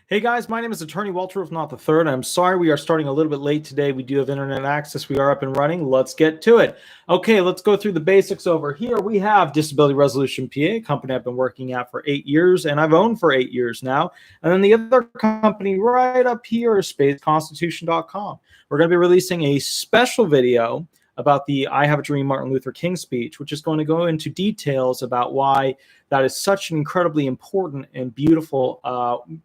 Hey guys, my name is Attorney Walter, if not the third. I'm sorry we are starting a little bit late today. We do have internet access. We are up and running. Let's get to it. Okay, let's go through the basics over here. We have Disability Resolution PA, a company I've been working at for 8 years and I've owned for 8 years now. And then the other company right up here is spaceconstitution.com. We're going to be releasing a special video about the I Have a Dream Martin Luther King speech, which is going to go into details about why that is such an incredibly important and beautiful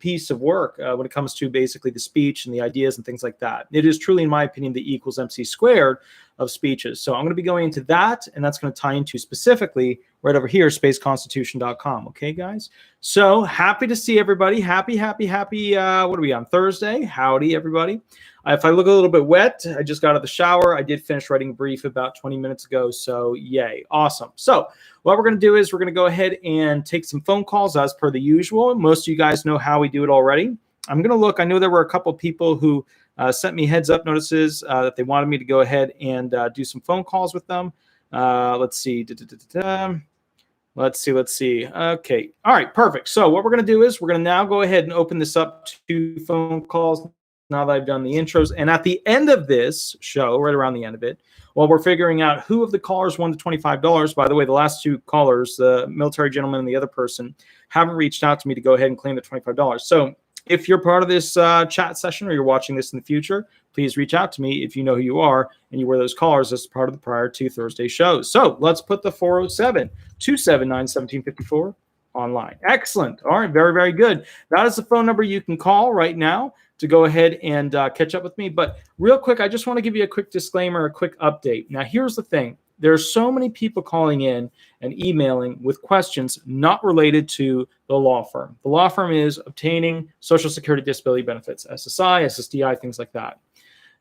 piece of work when it comes to basically the speech and the ideas and things like that. It is truly, in my opinion, the E equals MC squared of speeches. So I'm going to be going into that, and that's going to tie into specifically right over here, spaceconstitution.com. Okay, guys? So happy to see everybody. Happy. What are we on? Thursday? Howdy, everybody. If I look a little bit wet, I just got out of the shower. I did finish writing a brief about 20 minutes ago, so yay. Awesome. So what we're going to do is we're going to go ahead and take some phone calls as per the usual. Most of you guys know how we do it already. I'm going to look. I know there were a couple of people who sent me heads up notices that they wanted me to go ahead and do some phone calls with them. Let's see. Let's see. Okay. All right. Perfect. So what we're going to do is we're going to now go ahead and open this up to phone calls now that I've done the intros. And at the end of this show, right around the end of it, while we're figuring out who of the callers won the $25, by the way, the last two callers, the military gentleman and the other person, haven't reached out to me to go ahead and claim the $25. So if you're part of this chat session or you're watching this in the future, please reach out to me if you know who you are and you were those callers as part of the prior two Thursday shows. So let's put the 407-279-1754 online. Excellent. All right. Very, very good. That is the phone number you can call right now to go ahead and catch up with me. But real quick, I just want to give you a quick disclaimer, a quick update. Now, here's the thing. There are so many people calling in and emailing with questions not related to the law firm. The law firm is obtaining Social Security disability benefits, SSI, SSDI, things like that.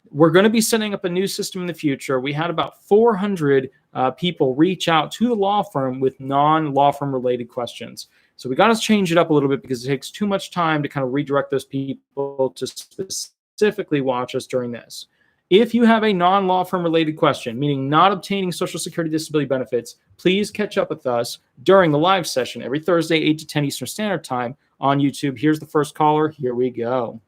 We're going to be setting up a new system in the future. We had about 400 people reach out to the law firm with non-law firm related questions. So we got to change it up a little bit because it takes too much time to kind of redirect those people to specifically watch us during this. If you have a non-law firm related question, meaning not obtaining Social Security disability benefits, please catch up with us during the live session every Thursday, 8 to 10 Eastern Standard Time on YouTube. Here's the first caller. Here we go.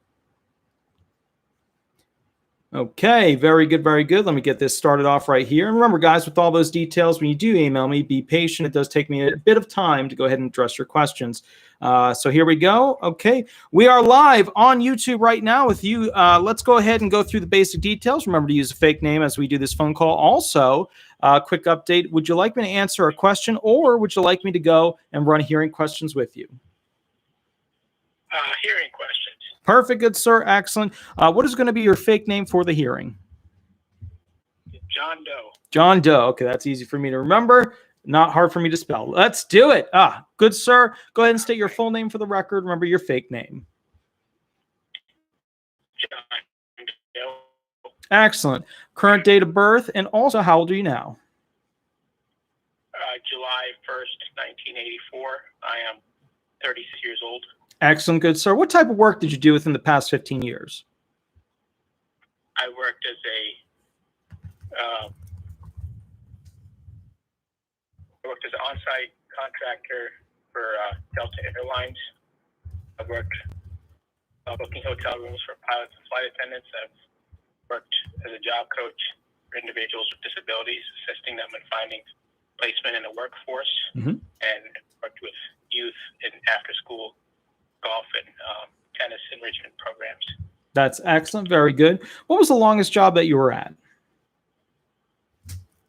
Okay, very good, very good. Let me get this started off right here. And remember, guys, with all those details, when you do email me, be patient. It does take me a bit of time to go ahead and address your questions. So here we go. Okay, we are live on YouTube right now with you. Let's go ahead and go through the basic details. Remember to use a fake name as we do this phone call. Also, quick update. Would you like me to answer a question or would you like me to go and run hearing questions with you? Hearing questions. Perfect, good sir, excellent. What is going to be your fake name for the hearing? John Doe. John Doe. Okay, that's easy for me to remember. Not hard for me to spell. Let's do it. Good sir. Go ahead and state your full name for the record. Remember your fake name. John Doe. Excellent. Current date of birth, and also how old are you now? July 1st, 1984. I am 36 years old. Excellent, good sir. What type of work did you do within the past 15 years? I worked as an on-site contractor for Delta Airlines. I worked booking hotel rooms for pilots and flight attendants. I've worked as a job coach for individuals with disabilities, assisting them in finding placement in the workforce, and worked with youth in after-school golf and tennis enrichment programs. That's excellent. Very good. What was the longest job that you were at?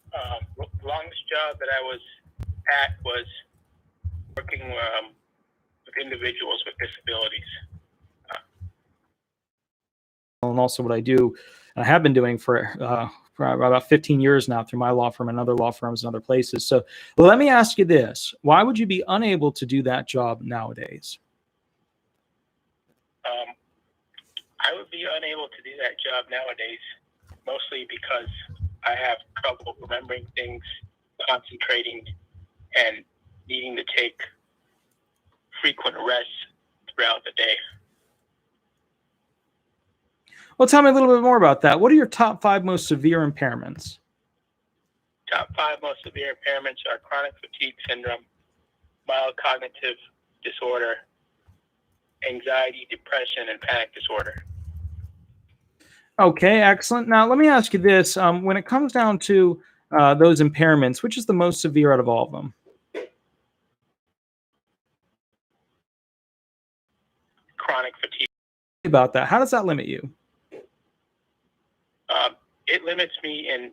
The longest job that I was at was working with individuals with disabilities. And also what I do, I have been doing for about 15 years now through my law firm and other law firms and other places. So let me ask you this. Why would you be unable to do that job nowadays? I would be unable to do that job nowadays, mostly because I have trouble remembering things, concentrating, and needing to take frequent rests throughout the day. Well, tell me a little bit more about that. What are your top 5 most severe impairments? Top 5 most severe impairments are chronic fatigue syndrome, mild cognitive disorder, anxiety, depression, and panic disorder. Okay, excellent. Now, let me ask you this. When it comes down to those impairments, which is the most severe out of all of them? Chronic fatigue. About that, how does that limit you? It limits me in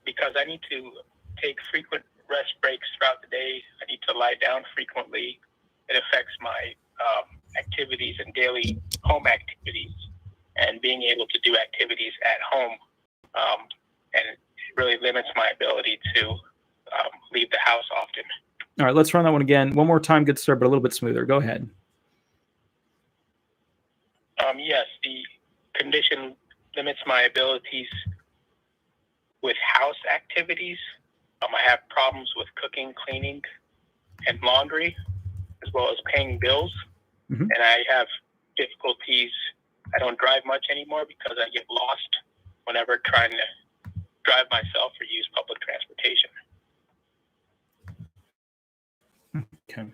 because I need to take frequent rest breaks throughout the day. I need to lie down frequently. It affects my activities and daily home activities, and being able to do activities at home. And it really limits my ability to leave the house often. All right, let's run that one again. One more time, good sir, but a little bit smoother. Go ahead. Yes, the condition limits my abilities with house activities. I have problems with cooking, cleaning, and laundry, as well as paying bills. Mm-hmm. And I have difficulties. I don't drive much anymore because I get lost whenever trying to drive myself or use public transportation. Okay.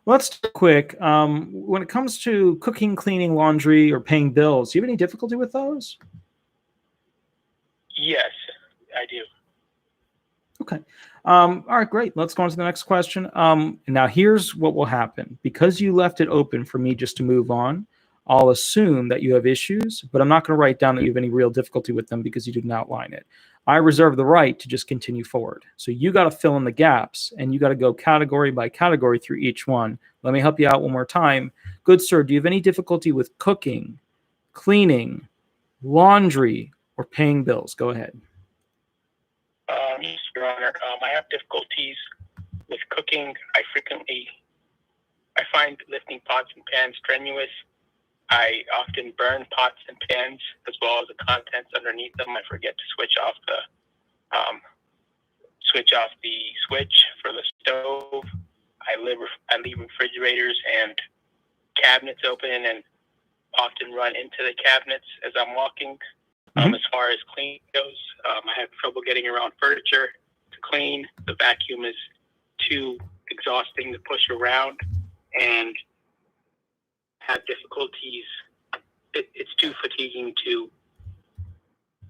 Let's do quick. When it comes to cooking, cleaning, laundry, or paying bills, do you have any difficulty with those? Yes, I do. Okay. All right, great. Let's go on to the next question. Now, here's what will happen. Because you left it open for me just to move on, I'll assume that you have issues, but I'm not going to write down that you have any real difficulty with them because you didn't outline it. I reserve the right to just continue forward. So you got to fill in the gaps, and you got to go category by category through each one. Let me help you out one more time. Good sir, do you have any difficulty with cooking, cleaning, laundry, or paying bills? Go ahead. Yes, Your Honor. I have difficulties with cooking. I find lifting pots and pans strenuous. I often burn pots and pans as well as the contents underneath them. I forget to switch off the switch for the stove. I leave refrigerators and cabinets open and often run into the cabinets as I'm walking. As far as cleaning goes, I have trouble getting around furniture to clean. The vacuum is too exhausting to push around, and have difficulties. It's too fatiguing to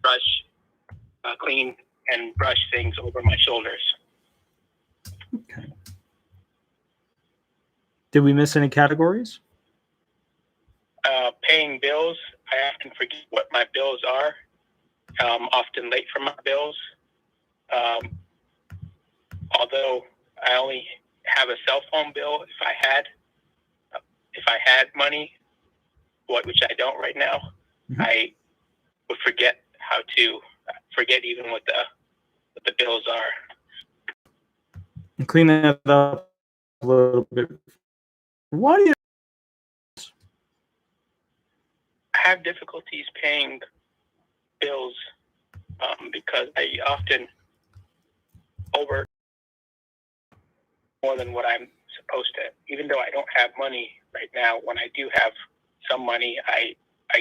brush, clean, and brush things over my shoulders. Okay. Did we miss any categories? Paying bills. I often forget what my bills are. I'm often late for my bills. Although I only have a cell phone bill, if I had money, which I don't right now, I would forget even what the bills are. And clean that up a little bit. Why do you? I have difficulties paying bills because I often over more than what I'm supposed to. Even though I don't have money right now, when I do have some money, I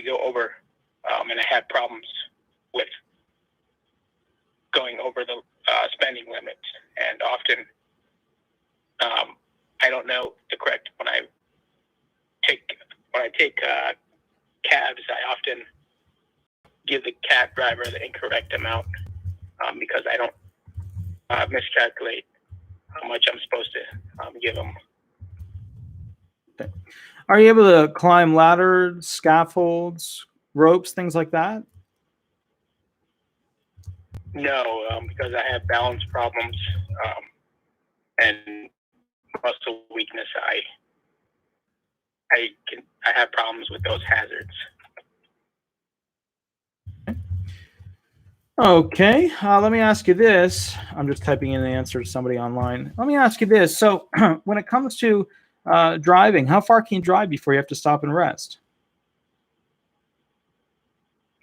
go over, and I have problems with going over the spending limit. And often, I don't know the correct when I take cabs. I often give the cab driver the incorrect amount because I don't miscalculate how much I'm supposed to give them. Okay. Are you able to climb ladders, scaffolds, ropes, things like that? No, because I have balance problems and muscle weakness. I have problems with those hazards. Okay, let me ask you this. I'm just typing in the answer to somebody online. Let me ask you this. So when it comes to driving, how far can you drive before you have to stop and rest?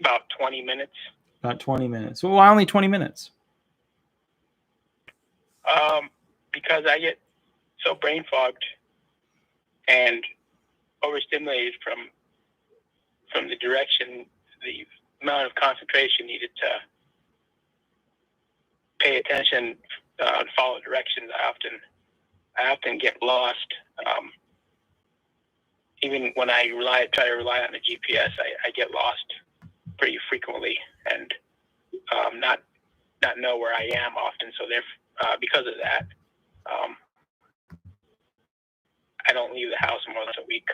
About 20 minutes. About 20 minutes. Well, why only 20 minutes? Because I get so brain fogged and overstimulated from the direction, the amount of concentration needed to pay attention and follow directions. I often get lost even when I try to rely on the GPS, I get lost pretty frequently and not know where I am often. So because of that, I don't leave the house more than a week.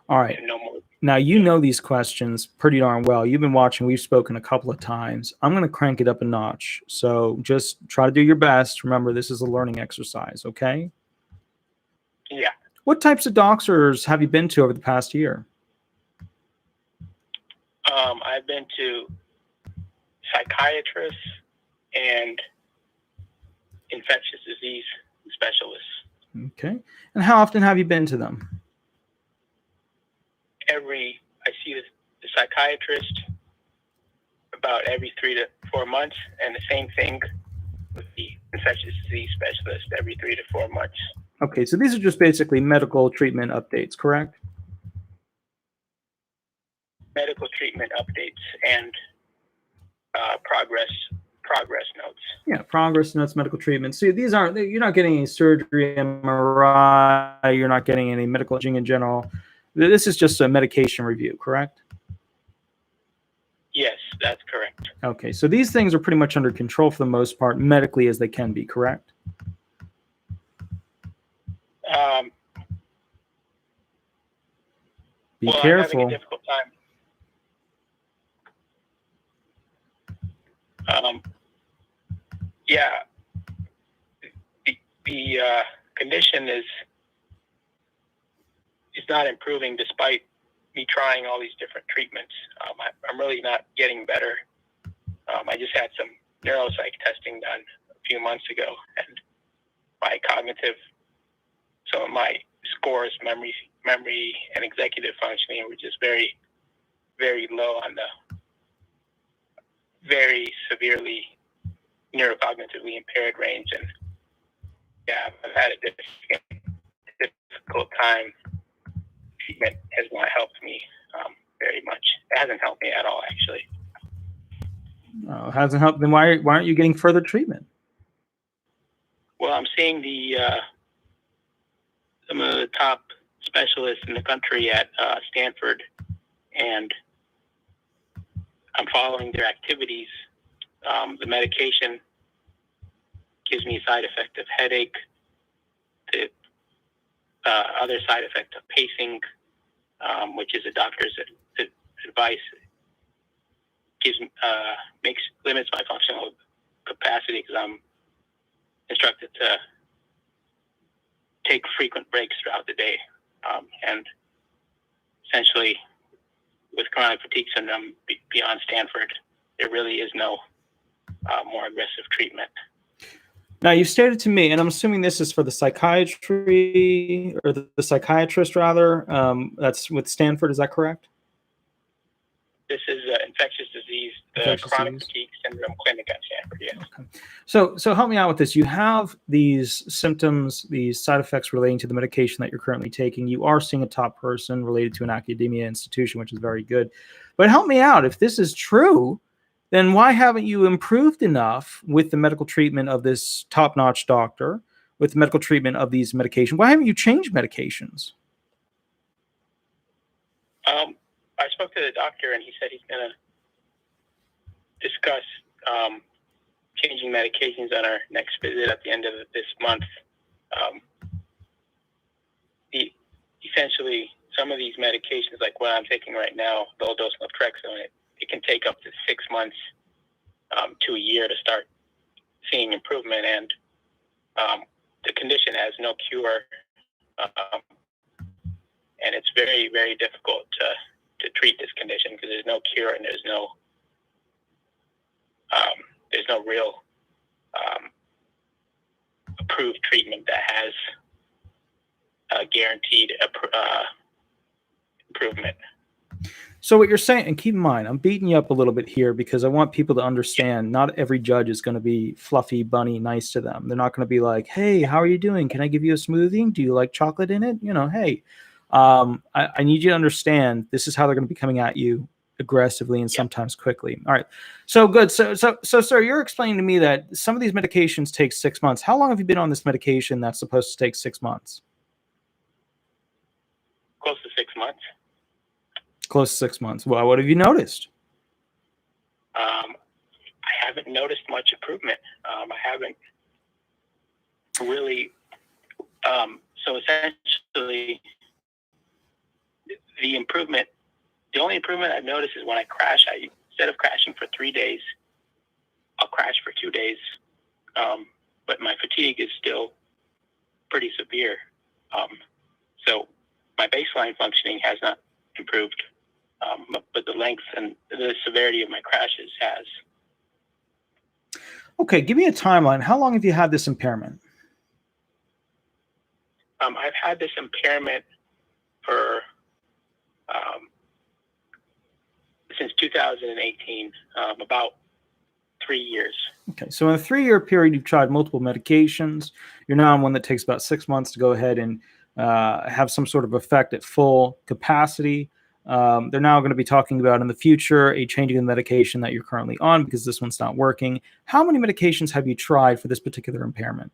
All right. No more. Now, you know these questions pretty darn well. You've been watching. We've spoken a couple of times. I'm going to crank it up a notch. So just try to do your best. Remember, this is a learning exercise, okay? Yeah. What types of doctors have you been to over the past year? I've been to psychiatrists and infectious disease specialists. Okay. And how often have you been to them? I see the psychiatrist about every 3 to 4 months, and the same thing with the infectious disease specialist every 3 to 4 months. Okay, so these are just basically medical treatment updates, correct? Medical treatment updates and progress notes. Yeah, progress notes, medical treatment. So these aren't, you're not getting any surgery, MRI, you're not getting any medical imaging in general. This is just a medication review, correct? Yes, that's correct. Okay, so these things are pretty much under control for the most part, medically as they can be, correct? Be careful. I'm having a difficult time. Yeah, the condition is not improving despite me trying all these different treatments. I'm really not getting better. I just had some neuropsych testing done a few months ago, and some of my scores, memory and executive functioning were just very, very low on the very severely neurocognitively impaired range. And yeah, I've had a difficult time. Treatment has not helped me very much. It hasn't helped me at all, actually. Oh, it hasn't helped. Then why aren't you getting further treatment? Well, I'm seeing some of the top specialists in the country at Stanford, and I'm following their activities. The medication gives me a side effect of headache. The other side effect of pacing, which is a doctor's advice, limits my functional capacity because I'm instructed to take frequent breaks throughout the day. And essentially, with chronic fatigue syndrome beyond Stanford, there really is no more aggressive treatment. Now, you stated to me, and I'm assuming this is for the psychiatry, or the psychiatrist rather, that's with Stanford, is that correct? This is infectious disease, the chronic fatigue syndrome clinic at Stanford, yes. Okay. So help me out with this. You have these symptoms, these side effects relating to the medication that you're currently taking. You are seeing a top person related to an academia institution, which is very good. But help me out. If this is true, then why haven't you improved enough with the medical treatment of this top-notch doctor, with the medical treatment of these medications? Why haven't you changed medications? I spoke to the doctor, and he said he's going to discuss changing medications on our next visit at the end of this month. Essentially, some of these medications, like what I'm taking right now, low-dose naltrexone, it can take up to 6 months to a year to start seeing improvement, and the condition has no cure, and it's very, very difficult to treat this condition because there's no cure and there's no real approved treatment that has guaranteed improvement. So what you're saying, and keep in mind, I'm beating you up a little bit here because I want people to understand not every judge is going to be fluffy, bunny, nice to them. They're not going to be like, hey, how are you doing? Can I give you a smoothie? Do you like chocolate in it? You know, hey, I need you to understand this is how they're going to be coming at you aggressively and sometimes quickly. All right. So good. So sir, you're explaining to me that some of these medications take 6 months. How long have you been on this medication that's supposed to take 6 months? Close to 6 months. Close to 6 months. Well, what have you noticed? I haven't noticed much improvement. I haven't really. So essentially, the only improvement I've noticed is when I crash. Instead of crashing for 3 days, I'll crash for 2 days. But my fatigue is still pretty severe. So my baseline functioning has not improved, but the length and the severity of my crashes has. Okay, give me a timeline. How long have you had this impairment? I've had this impairment for since 2018, about 3 years. Okay, so in a 3-year period, you've tried multiple medications. You're now on one that takes about 6 months to go ahead and have some sort of effect at full capacity. They're now going to be talking about in the future a changing of the medication that you're currently on because this one's not working. How many medications have you tried for this particular impairment?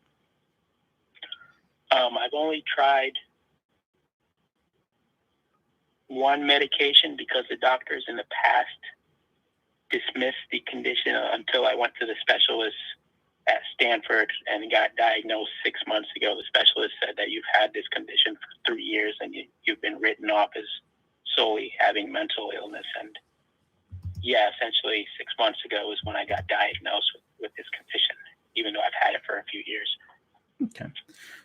I've only tried one medication because the doctors in the past dismissed the condition until I went to the specialist at Stanford and got diagnosed 6 months ago. The specialist said that you've had this condition for 3 years and you've been written off as solely having mental illness. And yeah, essentially 6 months ago is when I got diagnosed with this condition, even though I've had it for a few years. Okay.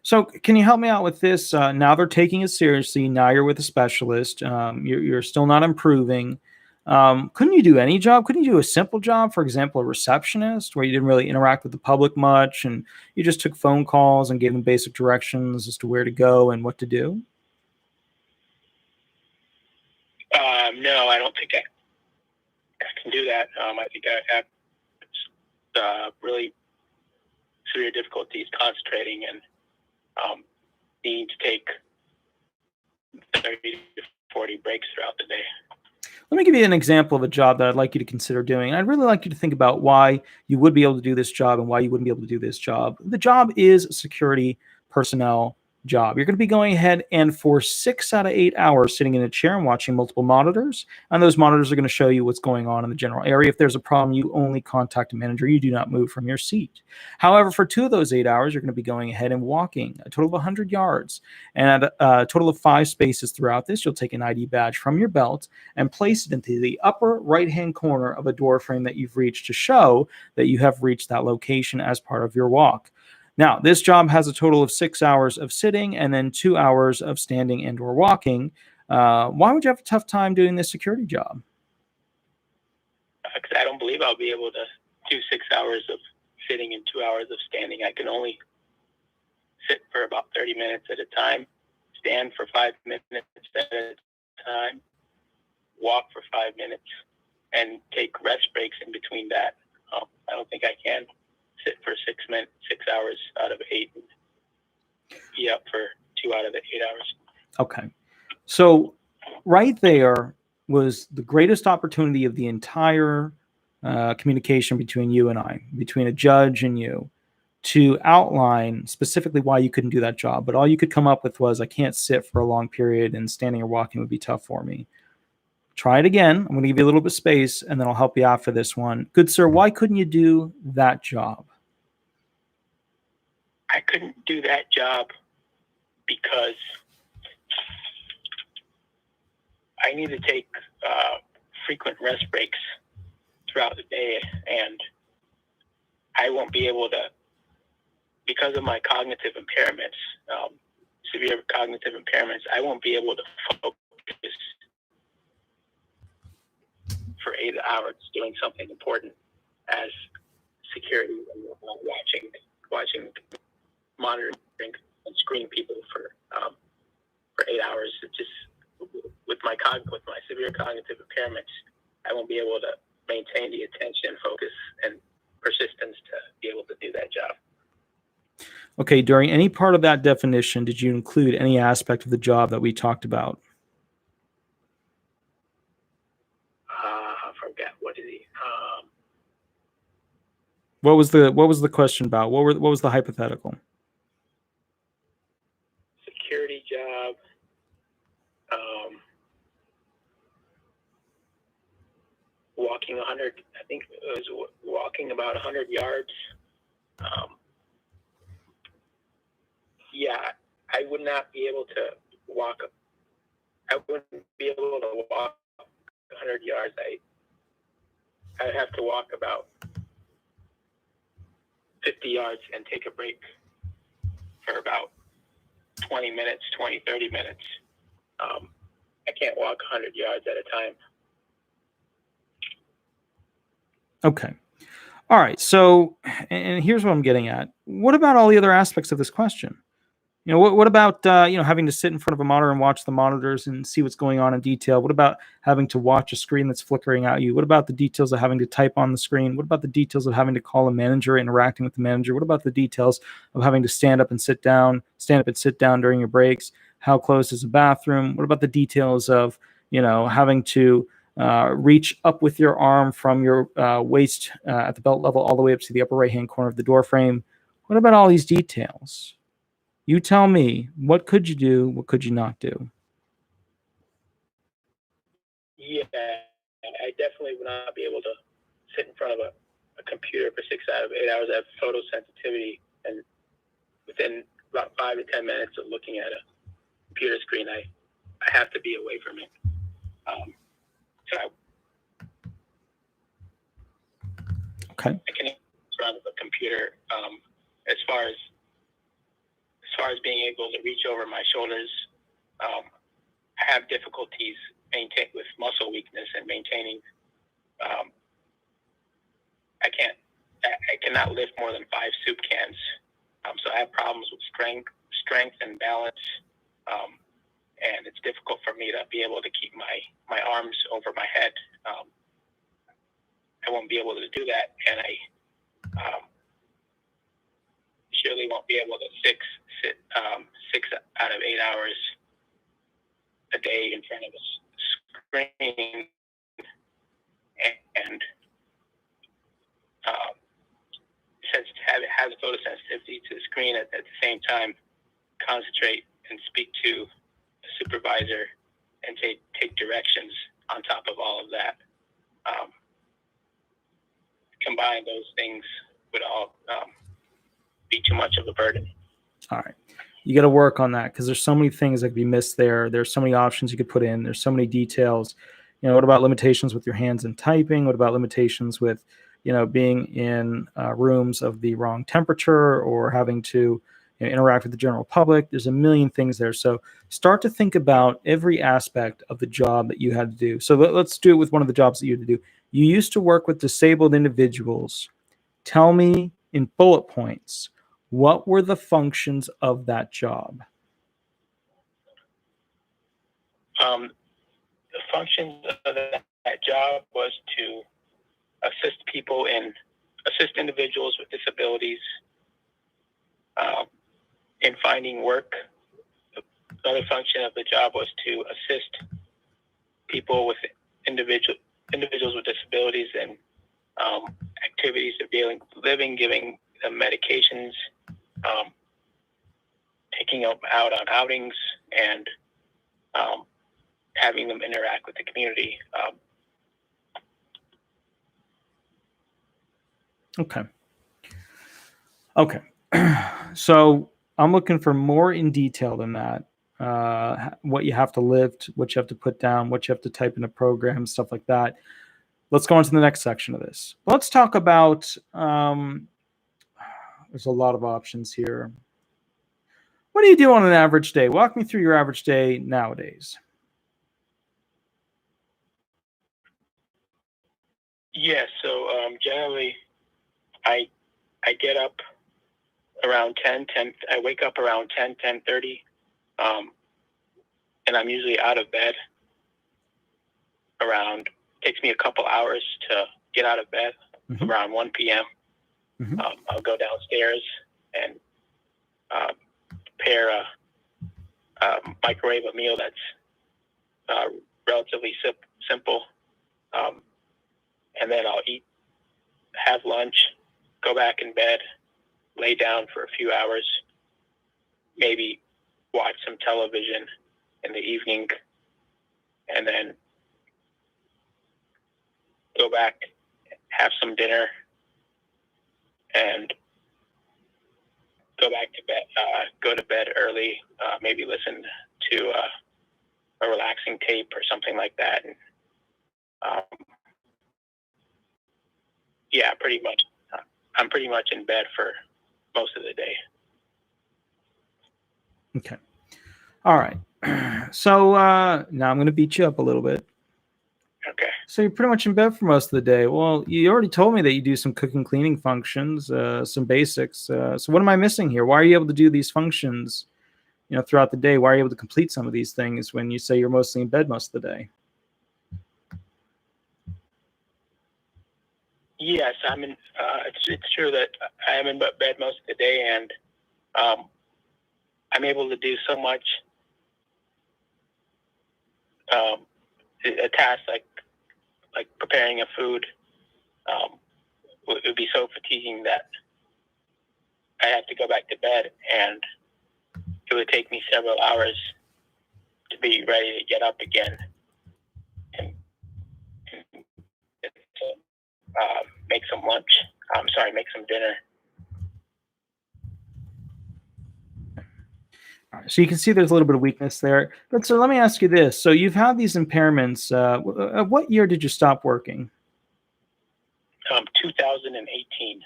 So can you help me out with this? Now they're taking it seriously. Now you're with a specialist. You're still not improving. Couldn't you do any job? Couldn't you do a simple job, for example, a receptionist, where you didn't really interact with the public much and you just took phone calls and gave them basic directions as to where to go and what to do? No, I don't think I can do that. I think I have really severe difficulties concentrating and needing to take 30 to 40 breaks throughout the day. Let me give you an example of a job that I'd like you to consider doing. I'd really like you to think about why you would be able to do this job and why you wouldn't be able to do this job. The job is a security personnel job. You're going to be going ahead and for 6 out of 8 hours sitting in a chair and watching multiple monitors. And those monitors are going to show you what's going on in the general area. If there's a problem, you only contact a manager. You do not move from your seat. However, for 2 of those 8 hours, you're going to be going ahead and walking a total of 100 yards. And at a total of 5 spaces throughout this, you'll take an ID badge from your belt and place it into the upper right-hand corner of a door frame that you've reached to show that you have reached that location as part of your walk. Now, this job has a total of 6 hours of sitting and then 2 hours of standing and or walking. Why would you have a tough time doing this security job? Because I don't believe I'll be able to do 6 hours of sitting and 2 hours of standing. I can only sit for about 30 minutes at a time, stand for 5 minutes at a time, walk for 5 minutes, and take rest breaks in between that. I don't think I can sit for 6 hours out of 8, and be up for 2 out of the 8 hours. Okay. So right there was the greatest opportunity of the entire communication between you and I, between a judge and you, to outline specifically why you couldn't do that job. But all you could come up with was, I can't sit for a long period and standing or walking would be tough for me. Try it again. I'm going to give you a little bit of space and then I'll help you out for this one. Good sir, why couldn't you do that job? I couldn't do that job because I need to take frequent rest breaks throughout the day, and I won't be able to, because of my cognitive impairments, severe cognitive impairments, I won't be able to focus for 8 hours doing something important as security and watching, monitoring and screening people for 8 hours. It's just with my severe cognitive impairments, I won't be able to maintain the attention, focus, and persistence to be able to do that job. Okay, during any part of that definition, did you include any aspect of the job that we talked about? I forgot. What is he? What was the question about? What was the hypothetical? Security job. Walking 100, I think it was walking about 100 yards. Yeah, I would not be able to walk. I wouldn't be able to walk 100 yards. I'd have to walk about 50 yards and take a break for about 20 minutes, 30 minutes. I can't walk 100 yards at a time. Okay. All right. So, and here's what I'm getting at. What about all the other aspects of this question? What about, having to sit in front of a monitor and watch the monitors and see what's going on in detail? What about having to watch a screen that's flickering at you? What about the details of having to type on the screen? What about the details of having to call a manager, interacting with the manager? What about the details of having to stand up and sit down during your breaks? How close is the bathroom? What about the details of, having to reach up with your arm from your waist at the belt level all the way up to the upper right-hand corner of the door frame? What about all these details? You tell me, what could you do? What could you not do? Yeah, I definitely would not be able to sit in front of a computer for 6 out of 8 hours. I have photosensitivity, and within about 5 to 10 minutes of looking at a computer screen, I have to be away from it. Okay. I can run the computer. As far as being able to reach over my shoulders, I have difficulties with muscle weakness and maintaining. I cannot lift more than 5 soup cans. So I have problems with strength and balance. And it's difficult for me to be able to keep my arms over my head. I won't be able to do that, and I surely won't be able to sit 6 out of 8 hours a day in front of a screen and since have the photosensitivity to the screen at the same time, concentrate and speak to a supervisor and take directions on top of all of that. Combine those things would all be too much of a burden. All right. You got to work on that because there's so many things that could be missed there. There's so many options you could put in. There's so many details. What about limitations with your hands and typing? What about limitations with, being in rooms of the wrong temperature or having to interact with the general public? There's a million things there. So start to think about every aspect of the job that you had to do. So let's do it with one of the jobs that you had to do. You used to work with disabled individuals. Tell me in bullet points, what were the functions of that job? The functions of that job was to assist individuals with disabilities in finding work. Another function of the job was to assist people with individuals with disabilities and activities of daily living, giving them medications, taking them out on outings, and having them interact with the community. Okay. So I'm looking for more in detail than that. What you have to lift, what you have to put down, what you have to type in a program, stuff like that. Let's go on to the next section of this. Let's talk about, there's a lot of options here. What do you do on an average day? Walk me through your average day nowadays. Yeah, so generally I get up around 10, I wake up around 10:30, and I'm usually out of bed takes me a couple hours to get out of bed, around 1 p.m. I'll go downstairs and prepare microwave a meal that's relatively simple, and then I'll have lunch, go back in bed, lay down for a few hours, maybe watch some television in the evening, and then go back, have some dinner, and go back to bed. Go to bed early. Maybe listen to a relaxing tape or something like that. And yeah, pretty much. I'm pretty much in bed for most of the day. Okay. All right. So now I'm going to beat you up a little bit. Okay. So you're pretty much in bed for most of the day. Well, you already told me that you do some cooking, cleaning functions, some basics. So what am I missing here? Why are you able to do these functions, throughout the day? Why are you able to complete some of these things when you say you're mostly in bed most of the day? Yes, I'm in. It's true that I am in bed most of the day, and I'm able to do so much. A task like preparing a food would be so fatiguing that I have to go back to bed, and it would take me several hours to be ready to get up again and make some lunch. Make some dinner. All right, so you can see there's a little bit of weakness there. But so let me ask you this. So you've had these impairments. What year did you stop working? 2018.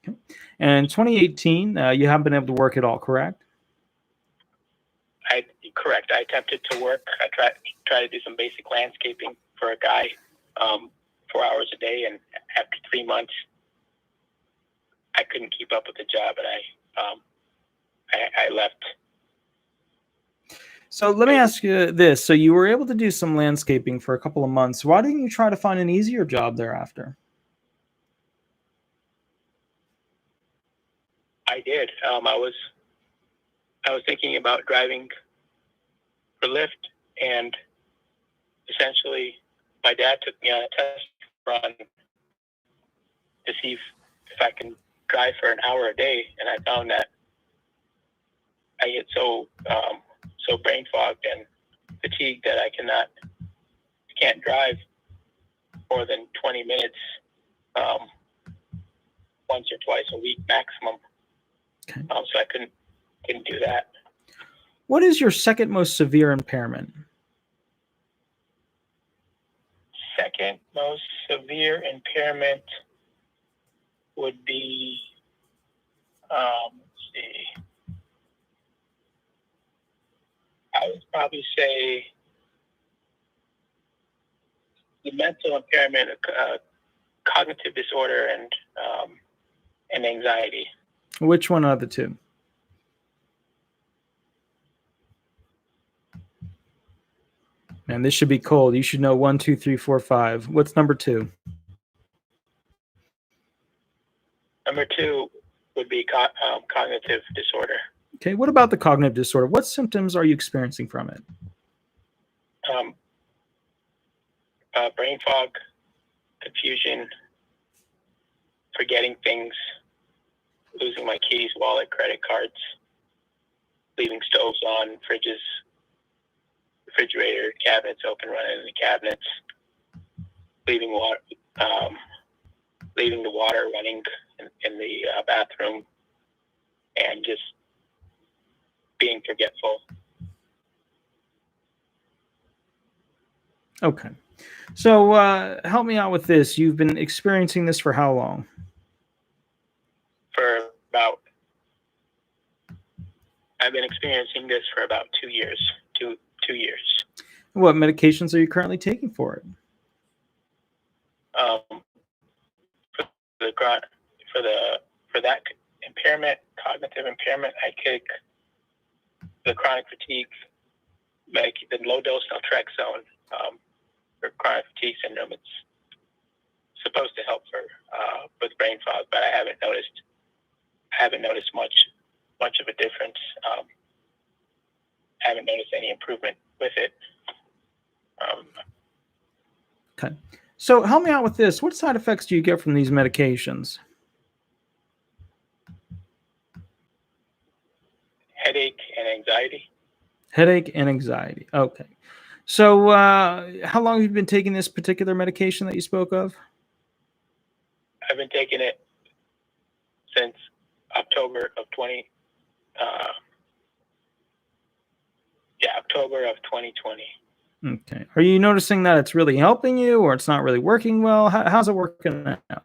Okay. And 2018, you haven't been able to work at all, correct? Correct. I attempted to work. I tried to do some basic landscaping for a guy, 4 hours a day, and after 3 months, I couldn't keep up with the job, and I left. So let me ask you this. So you were able to do some landscaping for a couple of months. Why didn't you try to find an easier job thereafter? I did. I was thinking about driving for Lyft, and essentially, my dad took me on a test run to see if I can drive for an hour a day, and I found that I get so brain fogged and fatigued that I can't drive more than 20 minutes once or twice a week maximum. Okay. So I couldn't do that. What is your second most severe impairment? Second most severe impairment would be, let's see, I would probably say the mental impairment, cognitive disorder, and anxiety. Which one are the two? Man, this should be cold. You should know 1, 2, 3, 4, 5. What's number 2? Number 2 would be cognitive disorder. Okay, what about the cognitive disorder? What symptoms are you experiencing from it? Brain fog, confusion, forgetting things, losing my keys, wallet, credit cards, leaving stoves on, fridges, refrigerator, cabinets open, running in the cabinets, leaving the water running in the bathroom, and just being forgetful. Okay. So help me out with this. You've been experiencing this for how long? I've been experiencing this for about 2 years. 2 years. What medications are you currently taking for it? For that impairment, cognitive impairment, I take the chronic fatigue, the low dose naltrexone for chronic fatigue syndrome. It's supposed to help with brain fog, but I haven't noticed much of a difference. I haven't noticed any improvement with it. Okay. So help me out with this. What side effects do you get from these medications? Headache and anxiety. Headache and anxiety. Okay. So, how long have you been taking this particular medication that you spoke of? I've been taking it since October of 20. October of 2020. Okay. Are you noticing that it's really helping you, or it's not really working well? How's it working now?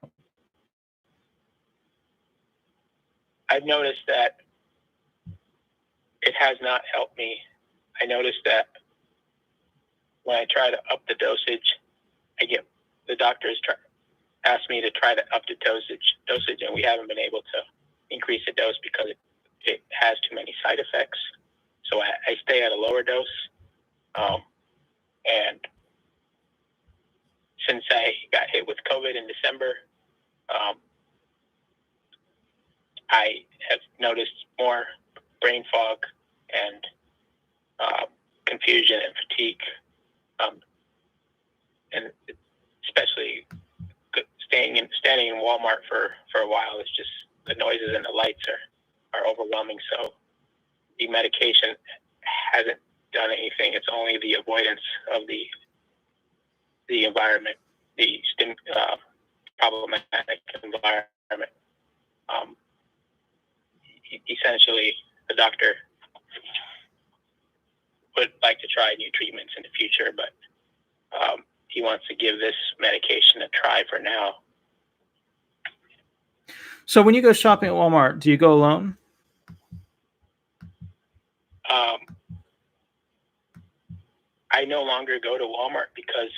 I've noticed that it has not helped me. I noticed that when I try to up the dosage, the doctors ask me to try to up the dosage, and we haven't been able to increase the dose because it has too many side effects. So I stay at a lower dose. And since I got hit with COVID in December, I have noticed more brain fog and confusion and fatigue, and especially standing in Walmart for a while. It's just the noises and the lights are overwhelming. So the medication hasn't done anything. It's only the avoidance of the environment, the problematic environment. Essentially, the doctor would like to try new treatments in the future, but he wants to give this medication a try for now. So when you go shopping at Walmart, do you go alone? I no longer go to Walmart because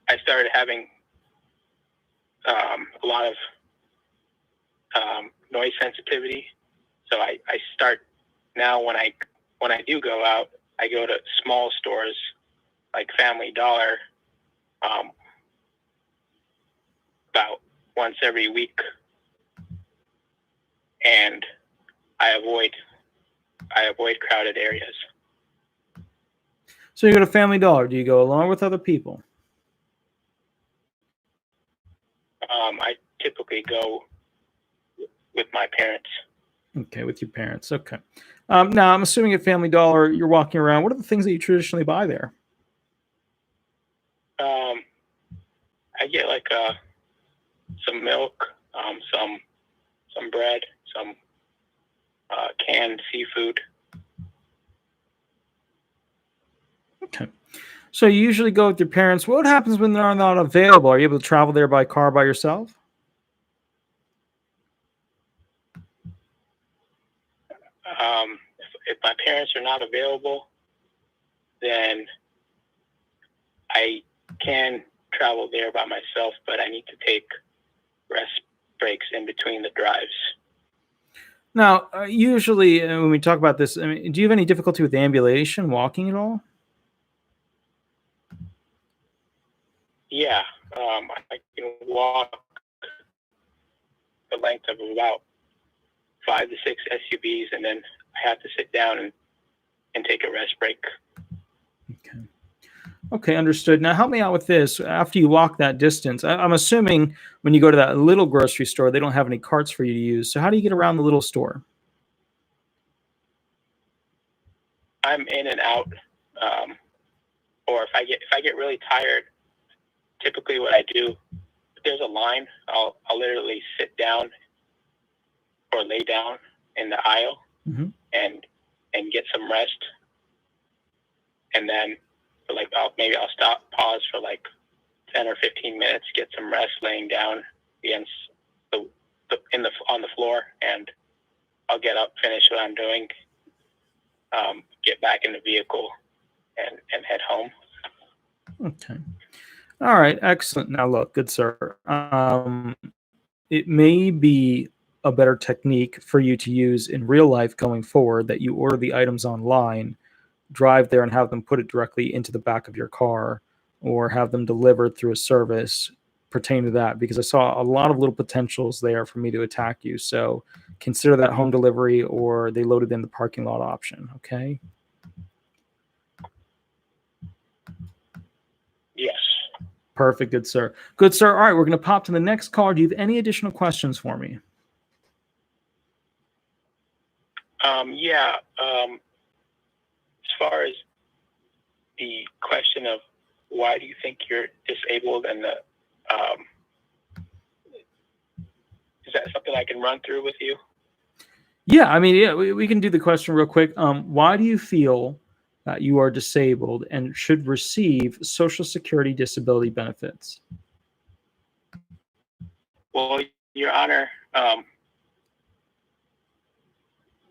I started having a lot of noise sensitivity. So I start now when I do go out, I go to small stores like Family Dollar about once every week, and I avoid crowded areas. So you go to Family Dollar. Do you go alone with other people? I typically go with my parents. Okay, with your parents. Okay. Now, I'm assuming at Family Dollar, you're walking around. What are the things that you traditionally buy there? I get like some milk, some bread, some canned seafood. Okay. So you usually go with your parents. What happens when they're not available? Are you able to travel there by car by yourself? If my parents are not available, then I can travel there by myself, but I need to take rest breaks in between the drives. Now, usually when we talk about this, I mean, do you have any difficulty with ambulation, walking at all? Yeah, I can walk the length of about 5 to 6 SUVs, and then I have to sit down and take a rest break. Okay. Okay, understood. Now, help me out with this. After you walk that distance, I'm assuming when you go to that little grocery store, they don't have any carts for you to use. So how do you get around the little store? I'm in and out, or if I get really tired, typically what I do, if there's a line, I'll literally sit down or lay down in the aisle and get some rest, and then I'll stop, pause for like 10 or 15 minutes, get some rest laying down against on the floor, and I'll get up, finish what I'm doing, get back in the vehicle, and head home. Okay. All right. Excellent. Now, look, good sir. It may be a better technique for you to use in real life going forward that you order the items online, drive there and have them put it directly into the back of your car, or have them delivered through a service pertaining to that, because I saw a lot of little potentials there for me to attack you. So consider that home delivery, or they loaded in the parking lot option. Okay. Yes. Perfect. Good, sir. Good, sir. All right. We're going to pop to the next caller. Do you have any additional questions for me? Yeah. As far as the question of why do you think you're disabled, and is that something I can run through with you? Yeah, I mean, yeah, we can do the question real quick. Why do you feel that you are disabled and should receive Social Security disability benefits? Well, Your Honor,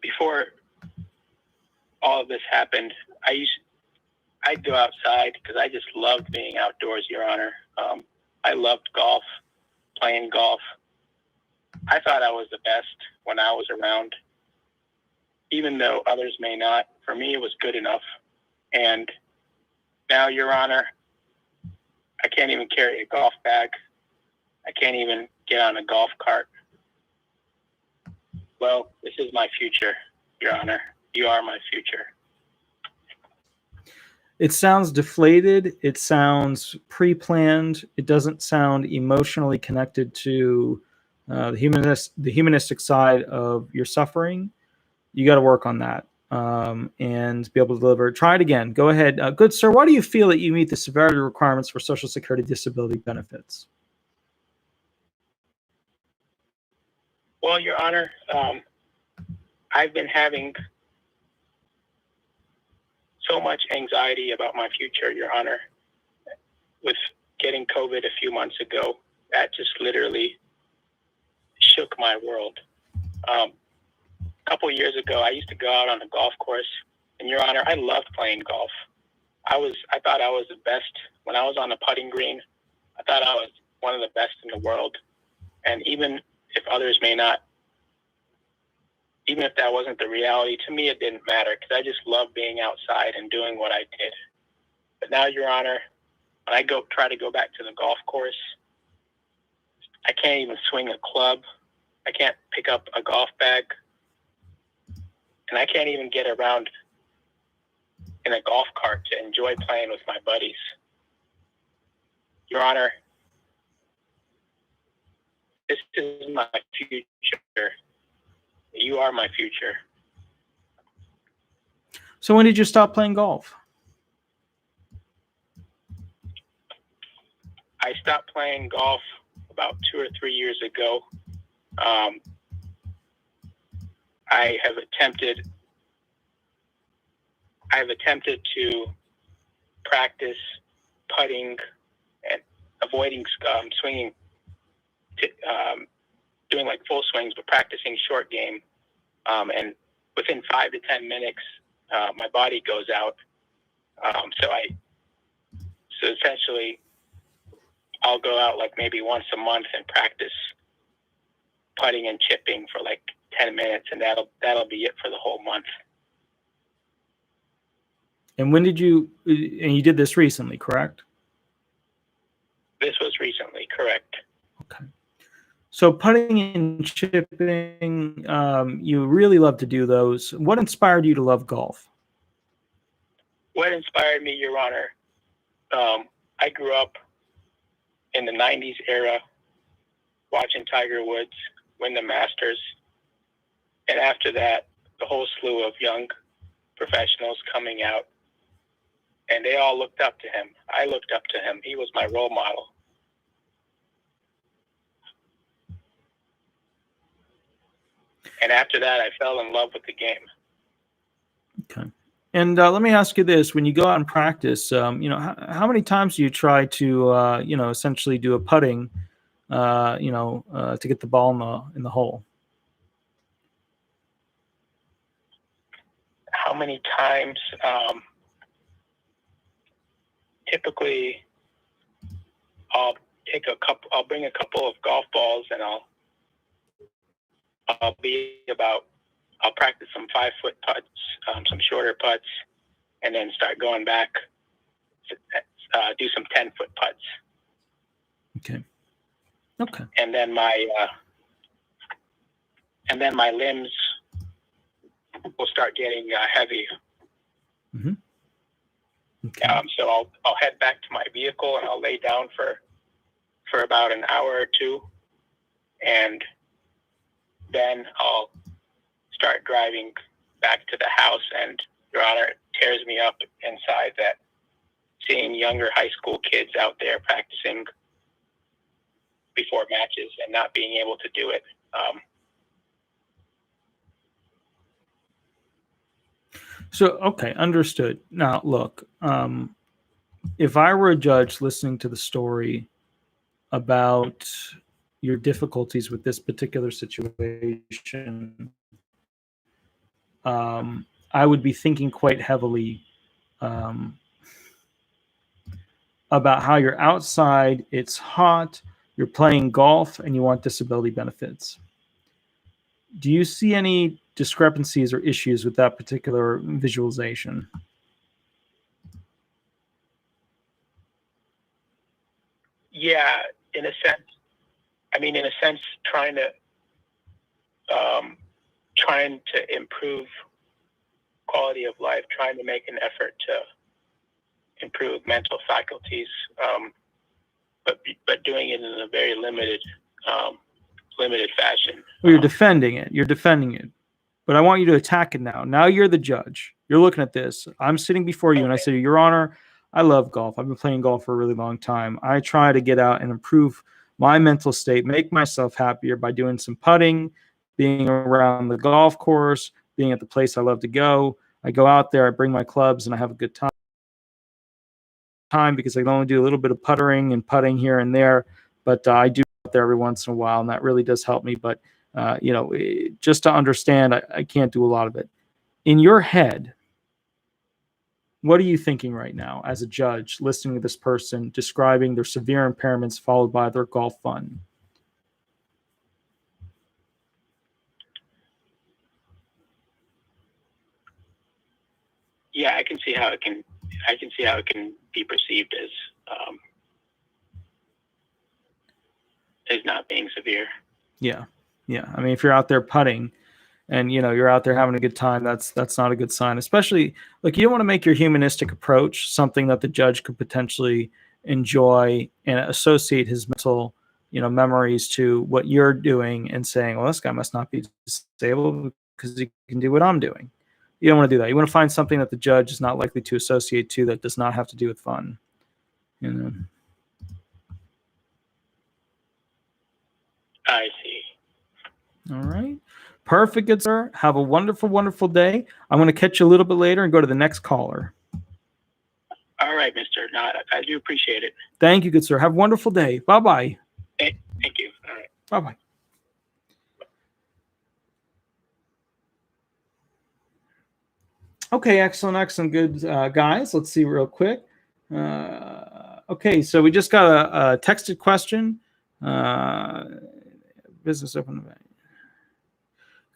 before all of this happened, I'd go outside because I just loved being outdoors, Your Honor. I loved golf, playing golf. I thought I was the best when I was around, even though others may not. For me, it was good enough. And now, Your Honor, I can't even carry a golf bag. I can't even get on a golf cart. Well, this is my future, Your Honor. You are my future. It sounds deflated. It sounds pre-planned. It doesn't sound emotionally connected to the humanistic side of your suffering. You got to work on that and be able to deliver. Try it again. Go ahead. Good sir, why do you feel that you meet the severity requirements for Social Security disability benefits? Well, Your Honor, I've been having so much anxiety about my future, Your Honor. With getting COVID a few months ago, that just literally shook my world. A couple of years ago, I used to go out on a golf course, and Your Honor, I loved playing golf. I thought I was the best. When I was on the putting green, I thought I was one of the best in the world. And even if others may not, even if that wasn't the reality, to me it didn't matter because I just loved being outside and doing what I did. But now, Your Honor, when I try to go back to the golf course, I can't even swing a club. I can't pick up a golf bag. And I can't even get around in a golf cart to enjoy playing with my buddies. Your Honor, this is my future. You are my future. So when did you stop playing golf? I stopped playing golf about 2 or 3 years ago. I've attempted to practice putting and avoiding swinging, doing like full swings, but practicing short game. And within 5 to 10 minutes, my body goes out. So essentially, I'll go out like maybe once a month and practice putting and chipping for like 10 minutes, and that'll be it for the whole month. And when did you? And you did this recently, correct? This was recently, correct. Okay. So putting and chipping, you really love to do those. What inspired you to love golf? What inspired me, Your Honor? I grew up in the 90s era watching Tiger Woods win the Masters. And after that, the whole slew of young professionals coming out. And they all looked up to him. I looked up to him. He was my role model. And after that, I fell in love with the game. Okay. And let me ask you this: when you go out and practice, how many times do you try to, essentially do a putting, to get the ball in the hole? How many times? Typically, I'll bring a couple of golf balls, and I'll practice some 5-foot putts, some shorter putts, and then start going back to do some 10-foot putts. Okay. And then my limbs will start getting heavy. Mm-hmm. Okay. So I'll head back to my vehicle and I'll lay down for about an hour or two, and then I'll start driving back to the house. And Your Honor, tears me up inside, that seeing younger high school kids out there practicing before matches and not being able to do it. So, okay, understood. Now, look, if I were a judge listening to the story about your difficulties with this particular situation, I would be thinking quite heavily about how you're outside, it's hot, you're playing golf, and you want disability benefits. Do you see any discrepancies or issues with that particular visualization? Yeah, in a sense. I mean, in a sense, trying to improve quality of life, trying to make an effort to improve mental faculties, but doing it in a very limited fashion. Well, you're defending it. You're defending it. But I want you to attack it now. Now you're the judge. You're looking at this. I'm sitting before you, and I say, Your Honor, I love golf. I've been playing golf for a really long time. I try to get out and improve my mental state, make myself happier by doing some putting, being around the golf course, being at the place I love to go. I go out there, I bring my clubs, and I have a good time because I can only do a little bit of puttering and putting here and there, but I do out there every once in a while, and that really does help me. But just to understand, I can't do a lot of it. In your head, what are you thinking right now as a judge listening to this person describing their severe impairments followed by their golf fun? Yeah, I can see how it can be perceived as not being severe. Yeah. I mean, if you're out there putting and you're out there having a good time, that's not a good sign. Especially, like, you don't want to make your humanistic approach something that the judge could potentially enjoy and associate his mental memories to what you're doing and saying, well, this guy must not be disabled because he can do what I'm doing. You don't want to do that. You want to find something that the judge is not likely to associate to that does not have to do with fun. I see. All right. Perfect, good sir. Have a wonderful, wonderful day. I'm going to catch you a little bit later and go to the next caller. All right, Mr. Knott. I do appreciate it. Thank you, good sir. Have a wonderful day. Bye-bye. Thank you. All right. Bye-bye. Okay, excellent. Good, guys. Let's see real quick. Okay, so we just got a texted question. Business open.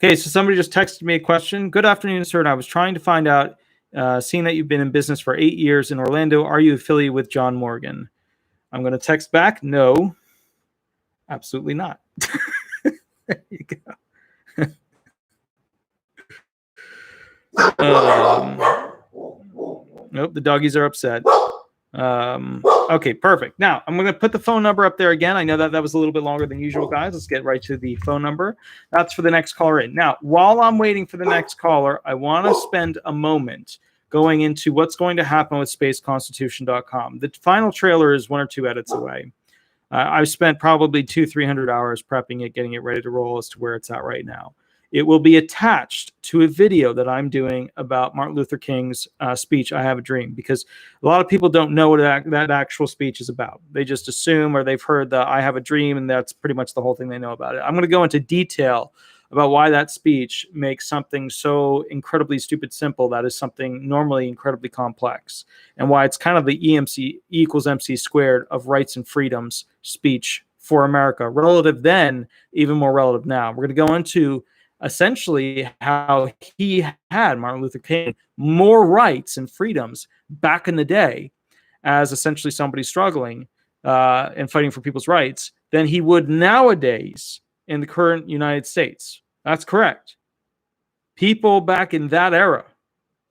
Okay, so somebody just texted me a question. Good afternoon, sir. And I was trying to find out, seeing that you've been in business for 8 years in Orlando, are you affiliated with John Morgan? I'm going to text back, no, absolutely not. There you go. Nope, the doggies are upset. Okay, perfect. Now, I'm going to put the phone number up there again. I know that was a little bit longer than usual, guys. Let's get right to the phone number. That's for the next caller in. Now, while I'm waiting for the next caller, I want to spend a moment going into what's going to happen with spaceconstitution.com. The final trailer is 1 or 2 edits away. I've spent probably 200-300 hours prepping it, getting it ready to roll as to where it's at right now. It will be attached to a video that I'm doing about Martin Luther King's speech, I Have a Dream, because a lot of people don't know what that actual speech is about. They just assume, or they've heard the I Have a Dream, and that's pretty much the whole thing they know about it. I'm going to go into detail about why that speech makes something so incredibly stupid simple that is something normally incredibly complex, and why it's kind of the E equals MC squared of rights and freedoms speech for America, relative then, even more relative now. We're going to go into essentially how he had, Martin Luther King, more rights and freedoms back in the day as essentially somebody struggling and fighting for people's rights than he would nowadays in the current United States. That's correct. People back in that era,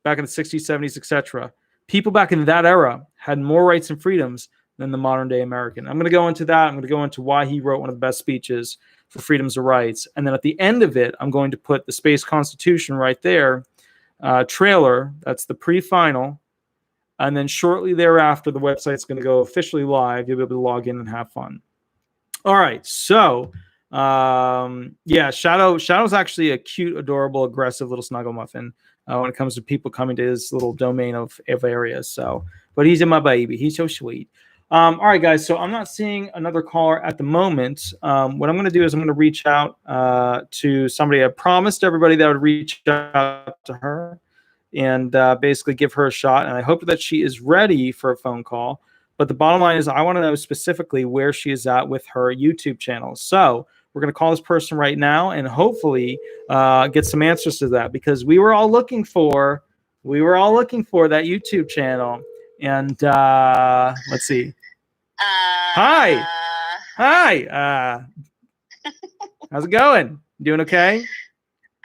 back in the 60s, 70s, etc., people back in that era had more rights and freedoms than the modern day American. I'm going to go into that. I'm going to go into why he wrote one of the best speeches for freedoms of rights. And then at the end of it, I'm going to put the Space Constitution right there trailer. That's the pre-final. And then shortly thereafter, the website's going to go officially live. You'll be able to log in and have fun. All right. So, yeah, Shadow's actually a cute, adorable, aggressive little snuggle muffin when it comes to people coming to his little domain of areas. So, but he's my baby. He's so sweet. All right, guys. So I'm not seeing another caller at the moment. What I'm going to do is I'm going to reach out to somebody. I promised everybody that I would reach out to her and basically give her a shot. And I hope that she is ready for a phone call. But the bottom line is I want to know specifically where she is at with her YouTube channel. So we're going to call this person right now and hopefully get some answers to that, because we were all looking for that YouTube channel. And let's see. Hi. How's it going? Doing okay?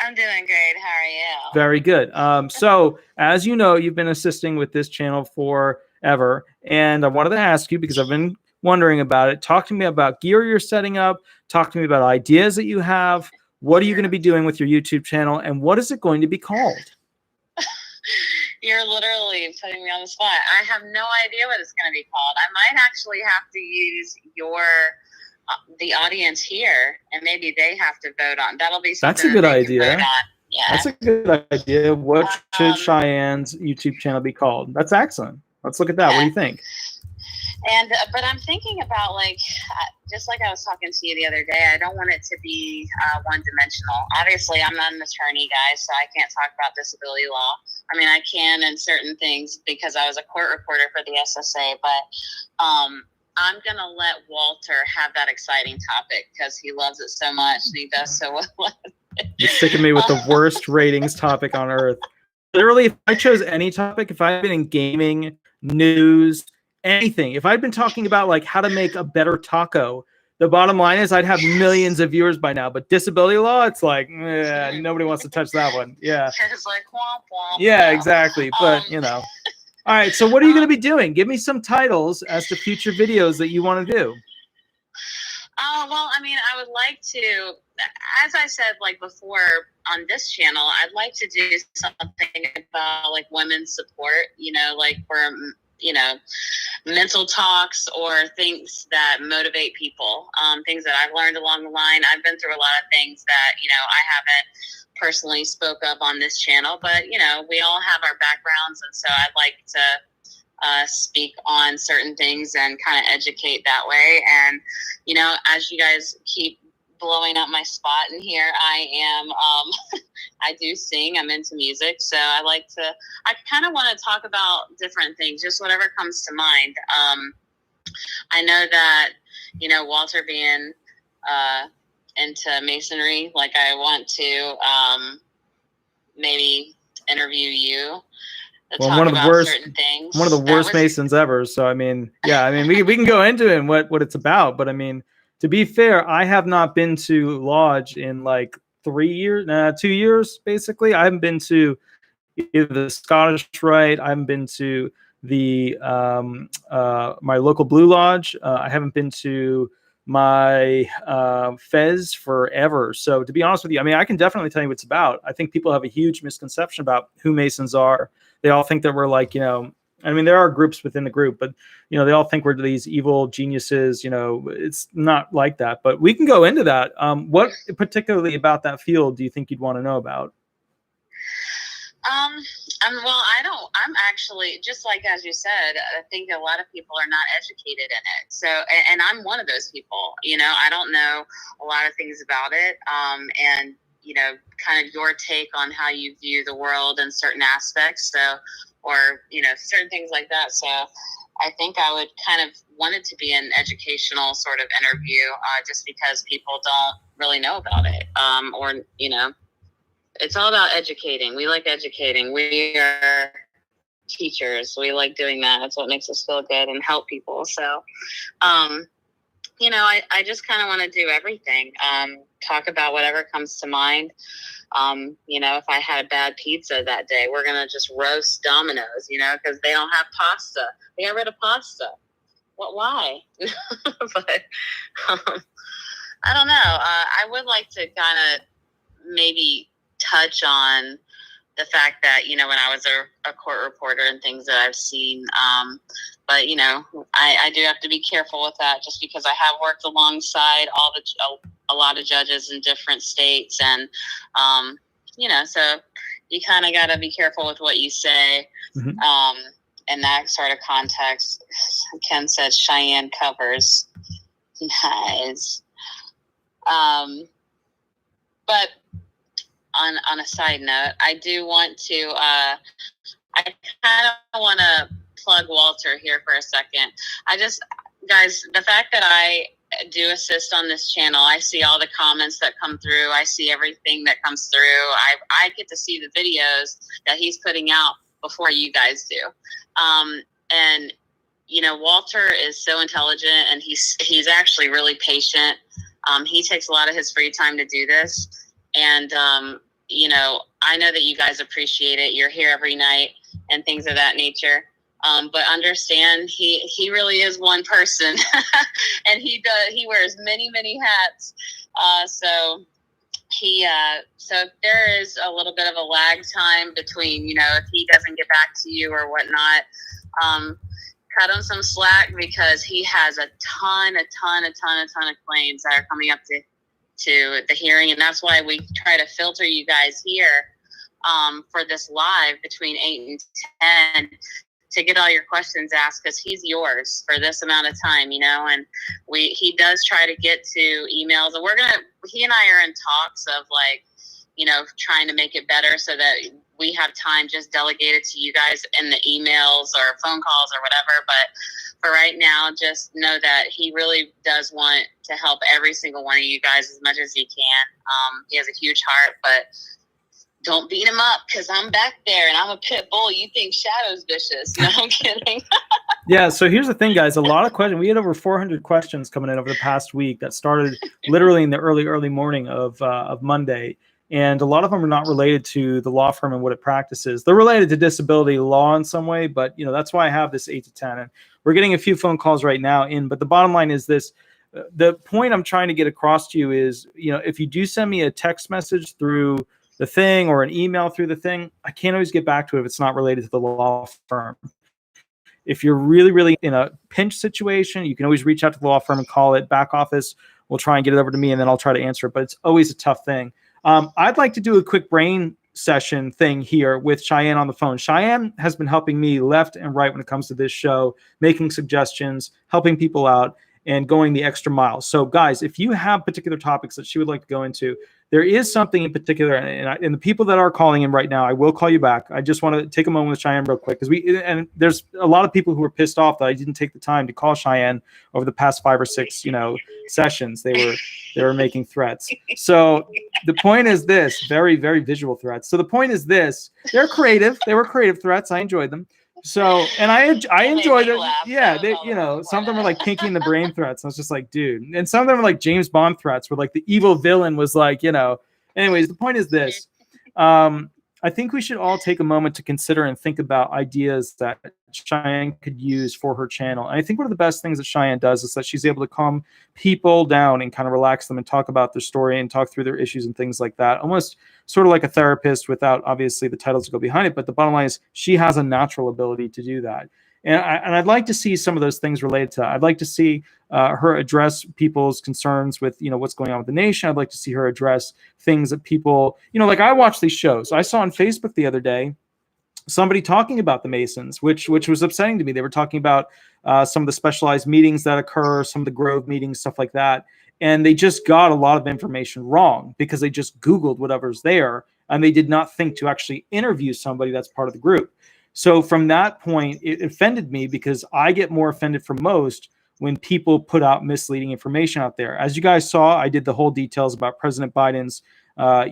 I'm doing great. How are you? Very good. So as you know, you've been assisting with this channel forever. And I wanted to ask you, because I've been wondering about it. Talk to me about gear you're setting up. Talk to me about ideas that you have. What are you going to be doing with your YouTube channel? And what is it going to be called? You're literally putting me on the spot. I have no idea what it's going to be called. I might actually have to use the audience here, and maybe they have to vote on. That'll be something. That's a good idea. Yeah. That's a good idea. What should Cheyenne's YouTube channel be called? That's excellent. Let's look at that. Yeah. What do you think? And but I'm thinking about, like, just like I was talking to you the other day, I don't want it to be one-dimensional. Obviously, I'm not an attorney, guys, so I can't talk about disability law. I mean, I can in certain things because I was a court reporter for the SSA, but I'm going to let Walter have that exciting topic because he loves it so much and he does so well. You're sticking me with the worst ratings topic on earth. Literally, if I chose any topic, if I'd been in gaming, news, anything, if I'd been talking about like how to make a better taco, the bottom line is I'd have millions of viewers by now. But disability law, it's like, nobody wants to touch that one. Yeah. It's like, womp, womp, yeah, exactly. But, you know. All right. So what are you going to be doing? Give me some titles as to future videos that you want to do. Well, I mean, I would like to, as I said, like before on this channel, I'd like to do something about like women's support, you know, like for, you know, mental talks or things that motivate people, things that I've learned along the line. I've been through a lot of things that, you know, I haven't personally spoke of on this channel, but, you know, we all have our backgrounds. And so I'd like to speak on certain things and kind of educate that way. And, you know, as you guys keep blowing up my spot in here, I am, I do sing, I'm into music. So I kind of want to talk about different things, just whatever comes to mind. I know that, you know, Walter being, into masonry, like I want to, maybe interview you. Well, one of the worst Masons ever. So, I mean, yeah, I mean, we can go into it and what it's about. But I mean, to be fair, I have not been to Lodge in like 2 years, basically. I haven't been to either the Scottish Rite. I haven't been to the my local Blue Lodge. I haven't been to my Fez forever. So to be honest with you, I mean, I can definitely tell you what it's about. I think people have a huge misconception about who Masons are. They all think that we're like, you know, I mean, there are groups within the group, but, you know, they all think we're these evil geniuses. You know, it's not like that, but we can go into that. What particularly about that field do you think you'd want to know about? Well, I'm actually, just like, as you said, I think a lot of people are not educated in it. So, and I'm one of those people, you know, I don't know a lot of things about it. And, you know, kind of your take on how you view the world in certain aspects. So, or, you know, certain things like that. So I think I would kind of want it to be an educational sort of interview, just because people don't really know about it. Or, you know, it's all about educating. We like educating. We are teachers. We like doing that. That's what makes us feel good and help people. So, you know, I just kind of want to do everything. Talk about whatever comes to mind. You know, if I had a bad pizza that day, we're going to just roast Domino's, you know, because they don't have pasta. They got rid of pasta. Why? But I don't know. I would like to kind of maybe touch on the fact that, you know, when I was a court reporter and things that I've seen, but, you know, I do have to be careful with that just because I have worked alongside a lot of judges in different states. And, you know, so you kind of got to be careful with what you say. Mm-hmm. In that sort of context. Ken says Cheyenne covers. Nice. But on a side note, I do want to, I kind of want to plug Walter here for a second. Guys, the fact that I do assist on this channel, I see all the comments that come through. I see everything that comes through. I get to see the videos that he's putting out before you guys do. And, you know, Walter is so intelligent, and he's actually really patient. He takes a lot of his free time to do this. And, you know, I know that you guys appreciate it. You're here every night and things of that nature. But understand he really is one person and he wears many, many hats. So if there is a little bit of a lag time between, you know, if he doesn't get back to you or whatnot, cut him some slack, because he has a ton of claims that are coming up to the hearing. And that's why we try to filter you guys here for this live between 8 and 10 to get all your questions asked, because he's yours for this amount of time, you know. And he does try to get to emails, and he and I are in talks of, like, you know, trying to make it better so that we have time just delegated to you guys in the emails or phone calls or whatever. But for right now, just know that he really does want to help every single one of you guys as much as he can. He has a huge heart, but don't beat him up, because I'm back there and I'm a pit bull. You think Shadow's vicious. No, I'm kidding. Yeah, so here's the thing, guys. A lot of questions. We had over 400 questions coming in over the past week that started literally in the early morning of Monday. And a lot of them are not related to the law firm and what it practices. They're related to disability law in some way, but, you know, that's why I have this 8 to 10. And we're getting a few phone calls right now in, but the bottom line is this. The point I'm trying to get across to you is, you know, if you do send me a text message through the thing or an email through the thing, I can't always get back to it if it's not related to the law firm. If you're really, really in a pinch situation, you can always reach out to the law firm and call it. Back office will try and get it over to me, and then I'll try to answer it. But it's always a tough thing. I'd like to do a quick brain session thing here with Cheyenne on the phone. Cheyenne has been helping me left and right when it comes to this show, making suggestions, helping people out, and going the extra mile. So, guys, if you have particular topics that she would like to go into, there is something in particular, and the people that are calling in right now, I will call you back. I just want to take a moment with Cheyenne real quick, because there's a lot of people who are pissed off that I didn't take the time to call Cheyenne over the past 5 or 6, you know, sessions. They were making threats. So the point is this: very, very visual threats. So the point is this: they're creative. They were creative threats. I enjoyed them. So, and I enjoyed it. Yeah, they, you know, some of them are like Pinky in the Brain threats. I was just like, dude. And some of them are like James Bond threats, where like the evil villain was like, you know. Anyways, the point is this: I think we should all take a moment to consider and think about ideas that Cheyenne could use for her channel. And I think one of the best things that Cheyenne does is that she's able to calm people down and kind of relax them and talk about their story and talk through their issues and things like that. Almost sort of like a therapist, without obviously the titles to go behind it. But the bottom line is she has a natural ability to do that. And I'd like to see some of those things related to that. I'd like to see her address people's concerns with, you know, what's going on with the nation. I'd like to see her address things that people, you know, like I watch these shows. I saw on Facebook the other day somebody talking about the Masons, which was upsetting to me. They were talking about some of the specialized meetings that occur, some of the Grove meetings, stuff like that. And they just got a lot of information wrong because they just Googled whatever's there, and they did not think to actually interview somebody that's part of the group. So from that point, it offended me, because I get more offended from most when people put out misleading information out there. As you guys saw, I did the whole details about President Biden's,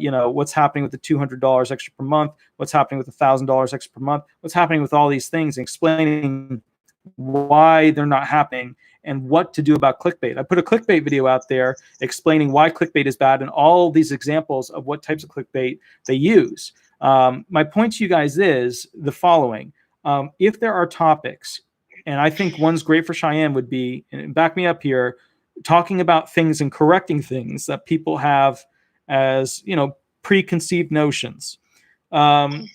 you know, what's happening with the $200 extra per month, what's happening with the $1,000 extra per month, what's happening with all these things, and explaining why they're not happening and what to do about clickbait. I put a clickbait video out there explaining why clickbait is bad and all these examples of what types of clickbait they use. My point to you guys is the following. If there are topics, and I think one's great for Cheyenne would be, and back me up here, talking about things and correcting things that people have as, you know, preconceived notions.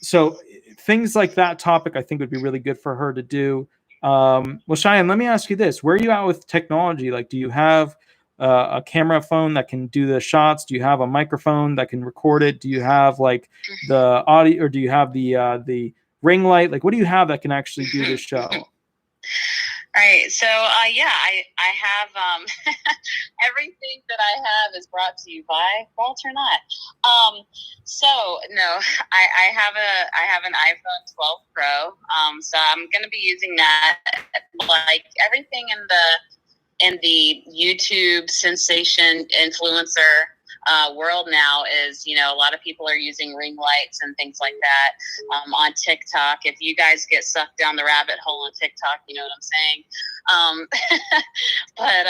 So things like that topic, I think would be really good for her to do. Well, Cheyenne, let me ask you this. Where are you at with technology? Like, do you have a camera phone that can do the shots? Do you have a microphone that can record it? Do you have like the audio, or do you have the ring light? Like, what do you have that can actually do this show? Right. So, yeah, I have everything that I have is brought to you by Walter Knott. So no, I have an iPhone 12 Pro. So I'm going to be using that. Like everything in the YouTube sensation influencer world now is, you know, a lot of people are using ring lights and things like that on TikTok. If you guys get sucked down the rabbit hole on TikTok, you know what I'm saying. But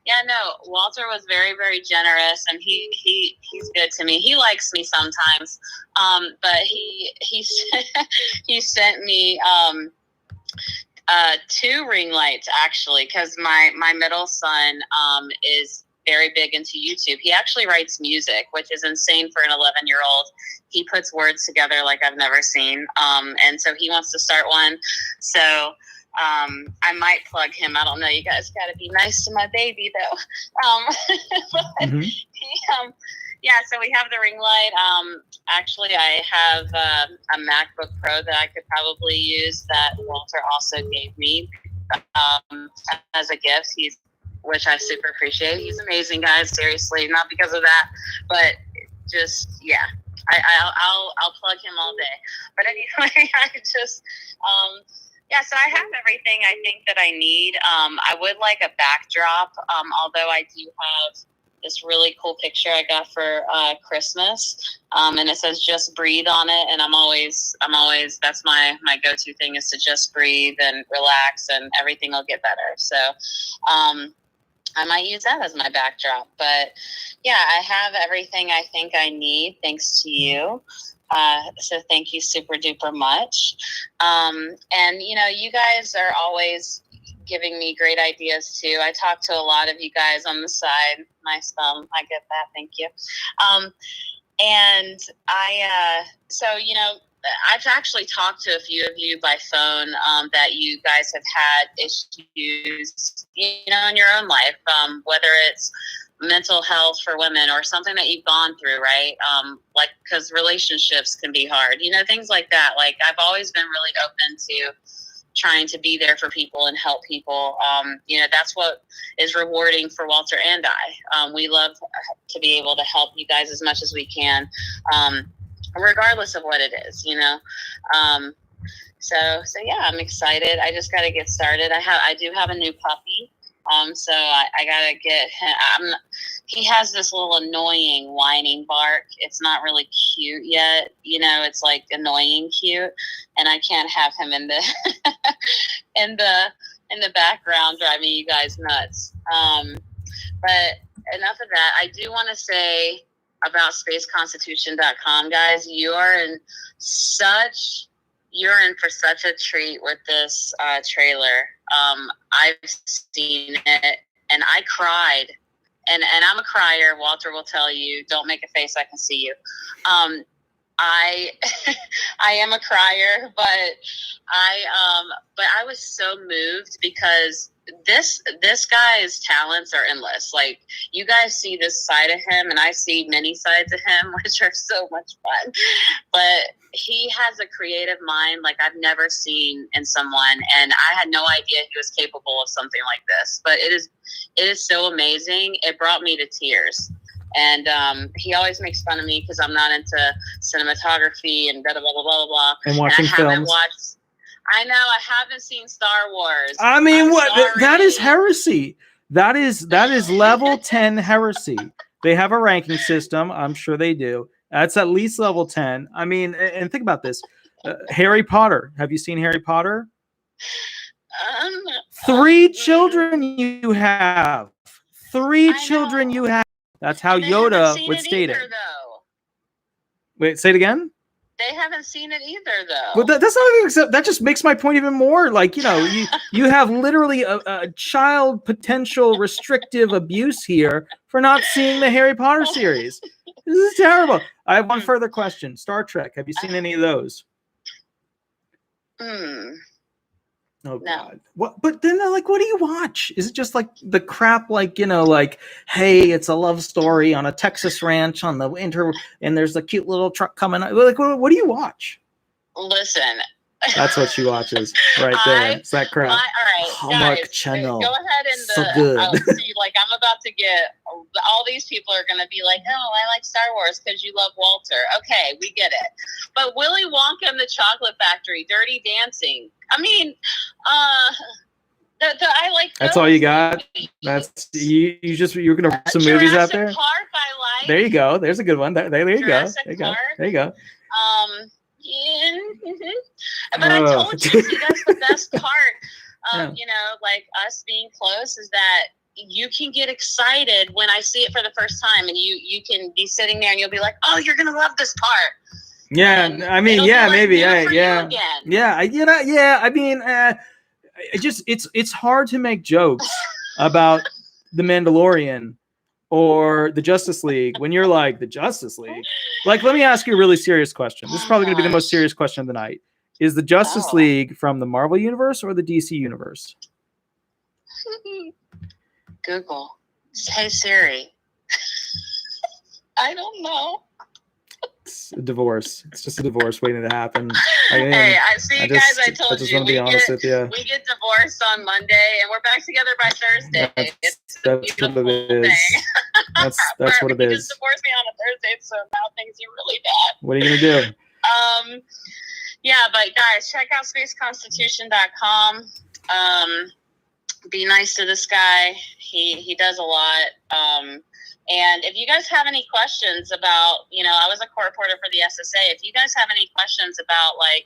yeah, no, Walter was very, very generous, and he's good to me. He likes me sometimes, but he he sent me 2 ring lights actually, because my middle son is very big into YouTube. He actually writes music, which is insane for an 11-year-old. He puts words together like I've never seen. And so he wants to start one. So I might plug him. I don't know. You guys got to be nice to my baby, though. But yeah, so we have the ring light. Actually, I have a MacBook Pro that I could probably use that Walter also gave me as a gift. Which I super appreciate. He's amazing, guys. Seriously, not because of that, but just yeah. I'll plug him all day. But anyway, I just yeah. So I have everything I think that I need. I would like a backdrop. Although I do have this really cool picture I got for Christmas, and it says "Just Breathe" on it. And I'm always that's my go-to thing is to just breathe and relax, and everything will get better. So. I might use that as my backdrop, but yeah, I have everything I think I need thanks to you. So thank you super duper much. And you know, you guys are always giving me great ideas too. I talk to a lot of you guys on the side. Nice thumb. I get that. Thank you. And so, you know, I've actually talked to a few of you by phone that you guys have had issues, you know, in your own life, whether it's mental health for women or something that you've gone through, right? Like, because relationships can be hard, you know, things like that. Like, I've always been really open to trying to be there for people and help people. You know, that's what is rewarding for Walter and I. We love to be able to help you guys as much as we can. Regardless of what it is, you know. So yeah, I'm excited. I just got to get started. I do have a new puppy. So I gotta get him. He has this little annoying whining bark. It's not really cute yet, you know. It's like annoying cute, and I can't have him in the in the background driving you guys nuts. But enough of that. I do want to say about spaceconstitution.com, guys, you're in for such a treat with this trailer. I've seen it and I cried, and I'm a crier. Walter will tell you, don't make a face, I can see you. I am a crier, but I was so moved because this guy's talents are endless. Like, you guys see this side of him, and I see many sides of him, which are so much fun. But he has a creative mind like I've never seen in someone, and I had no idea he was capable of something like this. But it is so amazing. It brought me to tears. And he always makes fun of me because I'm not into cinematography and blah, blah, blah, blah, blah. And watching films. I know, I haven't seen Star Wars. I mean, that is heresy. That is level 10 heresy. They have a ranking system. I'm sure they do. That's at least level 10. I mean, and think about this. Harry Potter. Have you seen Harry Potter? 3 children you have. 3 children you have. That's how Yoda would state it. Wait, say it again? They haven't seen it either, though. Well, that's not even accept. That just makes my point even more. Like, you know, you have literally a child potential restrictive abuse here for not seeing the Harry Potter series. This is terrible. I have one further question. Star Trek. Have you seen any of those? Oh God! What? But then, like, what do you watch? Is it just like the crap, like like, hey, it's a love story on a Texas ranch on the winter, and there's a cute little truck coming out. Like, what do you watch? Listen, that's what she watches right there. It's that crap. All right, Hallmark guys, Channel. go ahead and so good. see, like, I'm about to get all these people are going to be like, oh, I like Star Wars because you love Walter. Okay, we get it. But Willy Wonka and the Chocolate Factory, Dirty Dancing. I mean, I like. That's all you got. That's you're gonna put some movies out there. Park, I like. There you go. There's a good one. There you go. There you go. There you go. Yeah. But I told you, see, that's the best part. Like us being close is that you can get excited when I see it for the first time, and you can be sitting there and you'll be like, oh, you're gonna love this part. Yeah, I mean, yeah, like maybe, yeah. I mean, it's hard to make jokes about the Mandalorian or the Justice League when you're like, the Justice League. Like, let me ask you a really serious question. This is probably going to be the most serious question of the night. Is the Justice League from the Marvel universe or the DC universe? Google. Hey Siri. I don't know. It's a divorce. It's just a divorce waiting to happen. I told you. I just want to be honest with you. We get divorced on Monday, and we're back together by Thursday. It's a beautiful thing. That's what it is. You just divorced me on a Thursday, so now things are really bad. What are you gonna do? Yeah, but guys, check out spaceconstitution.com. Be nice to this guy. He does a lot. And if you guys have any questions about, I was a court reporter for the SSA. If you guys have any questions about, like,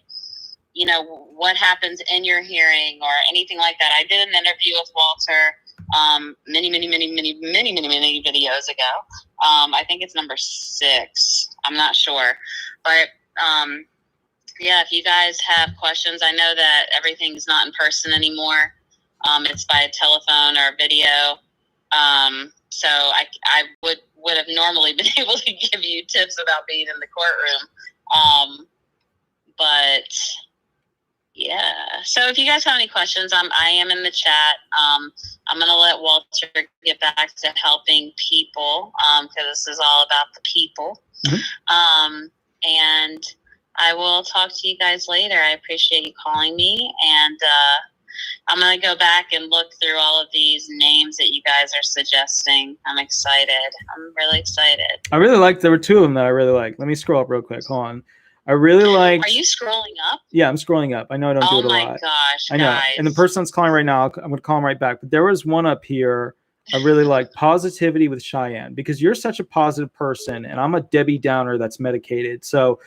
what happens in your hearing or anything like that, I did an interview with Walter many videos ago. I think it's number 6. I'm not sure. But, yeah, if you guys have questions, I know that everything's not in person anymore. It's by telephone or video. So I would have normally been able to give you tips about being in the courtroom. But yeah, so if you guys have any questions, I am in the chat. I'm going to let Walter get back to helping people, because this is all about the people. Mm-hmm. And I will talk to you guys later. I appreciate you calling me, and I'm going to go back and look through all of these names that you guys are suggesting. I'm excited. I'm really excited. There were 2 of them that I really liked. Let me scroll up real quick. Hold on. I really liked. Are you scrolling up? Yeah, I'm scrolling up. I know I don't do it a lot. Oh my gosh, I know. guys. And the person that's calling right now, I'm going to call him right back. But there was one up here I really like, Positivity with Cheyenne, because you're such a positive person, and I'm a Debbie Downer that's medicated. So,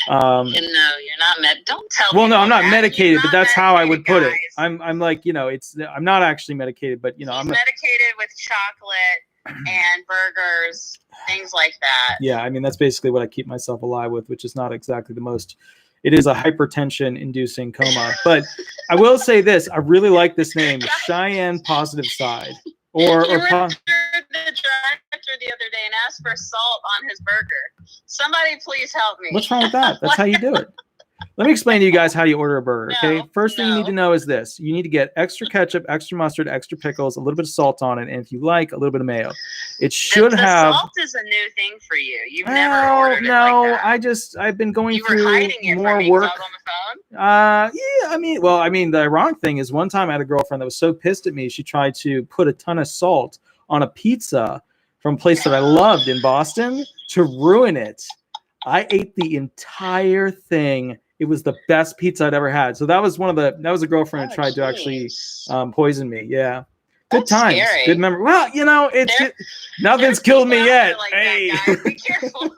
no, you're not don't tell me. Well, no, I'm not that. medicated, but that's how I would put guys. it. I'm like, I'm not actually medicated, but I'm medicated with chocolate and burgers, things like that. Yeah, I mean, that's basically what I keep myself alive with, which is not exactly the most. It is a hypertension-inducing coma. But I will say this: I really like this name, Cheyenne Positive Side. You went through the drive-thru the other day and asked for salt on his burger. Somebody please help me. What's wrong with that? That's how you do it. Let me explain to you guys how you order a burger, okay? First thing you need to know is this. You need to get extra ketchup, extra mustard, extra pickles, a little bit of salt on it, and if you like, a little bit of mayo. It should have... salt is a new thing for you. You've never ordered it like that. I've been going through more work. You were hiding it from me on the phone? Yeah, the ironic thing is one time I had a girlfriend that was so pissed at me, she tried to put a ton of salt on a pizza from a place that I loved in Boston to ruin it. I ate the entire thing. It was the best pizza I'd ever had. So that was a girlfriend who tried to actually poison me. Yeah. Good times. Scary. Good memory. Well, nothing's killed me yet. Like hey. Be careful.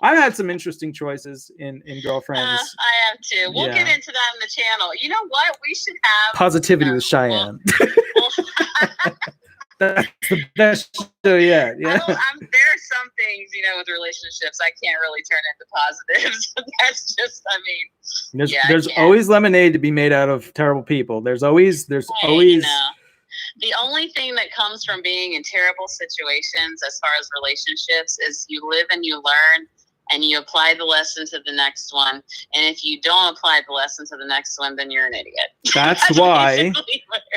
I've had some interesting choices in girlfriends. I have too. We'll get into that in the channel. You know what? We should have Positivity with Cheyenne. That's the best show yet. Yeah. There are some things, with relationships, I can't really turn into positives. That's just, there's always lemonade to be made out of terrible people. There's always. The only thing that comes from being in terrible situations as far as relationships is you live and you learn and you apply the lesson to the next one. And if you don't apply the lesson to the next one, then you're an idiot. That's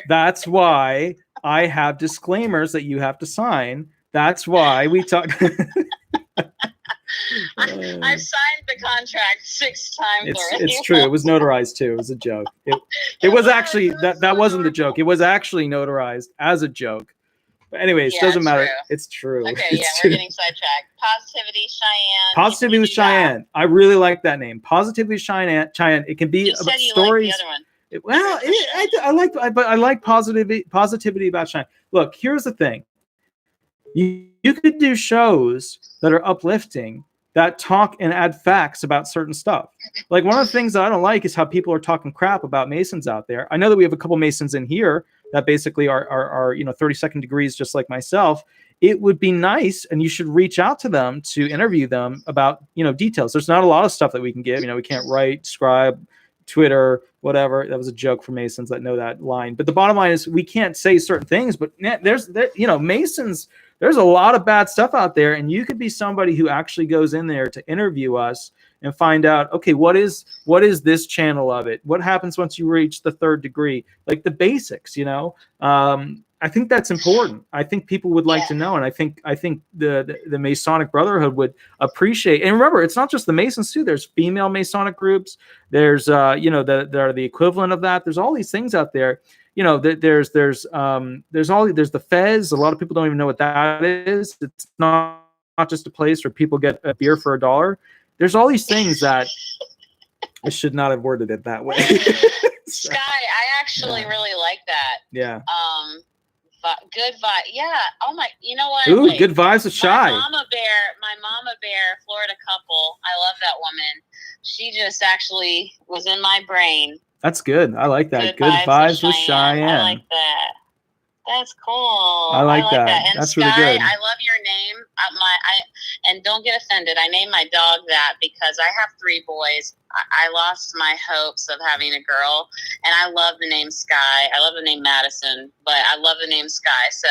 that's why I have disclaimers that you have to sign. That's why we talk. I've signed the contract 6 times already. It's true. It was notarized too. It was a joke. It was actually that wasn't the joke. It was actually notarized as a joke. But anyways, Yeah, doesn't matter. true. It's true. Okay, It's yeah, true. we're getting sidetracked. Positivity, Cheyenne. Positivity with Cheyenne. I really like that name. Positivity Cheyenne. It can be You about said you stories. liked the other one. Well, I like positivity about Cheyenne. Look, here's the thing. You could do shows that are uplifting, that talk and add facts about certain stuff. Like one of the things that I don't like is how people are talking crap about Masons out there. I know that we have a couple Masons in here that basically are 32nd degrees, just like myself. It would be nice, and you should reach out to them to interview them about details. There's not a lot of stuff that we can give. We can't write, scribe, Twitter, whatever. That was a joke for Masons that know that line. But the bottom line is we can't say certain things. But Masons. There's a lot of bad stuff out there, and you could be somebody who actually goes in there to interview us and find out, okay, what is this channel of it? What happens once you reach the 3rd degree? Like the basics, I think that's important. I think people would like to know, and I think the Masonic Brotherhood would appreciate. And remember, it's not just the Masons too. There's female Masonic groups. There's that are the equivalent of that. There's all these things out there. There's the Fez. A lot of people don't even know what that is. It's not just a place where people get a beer for $1. There's all these things that I should not have worded it that way. Sky, I actually really like that. Yeah. Good vibe. Yeah. Oh my. You know what? Ooh, good vibes with Shy. My Mama Bear, Florida couple. I love that woman. She just actually was in my brain. That's good. I like that. Good vibes with Cheyenne. I like that. That's cool. I like that. And that's Sky, really good. I love your name. And don't get offended. I named my dog that because I have 3 boys. I lost my hopes of having a girl, and I love the name Sky. I love the name Madison, but I love the name Sky. So,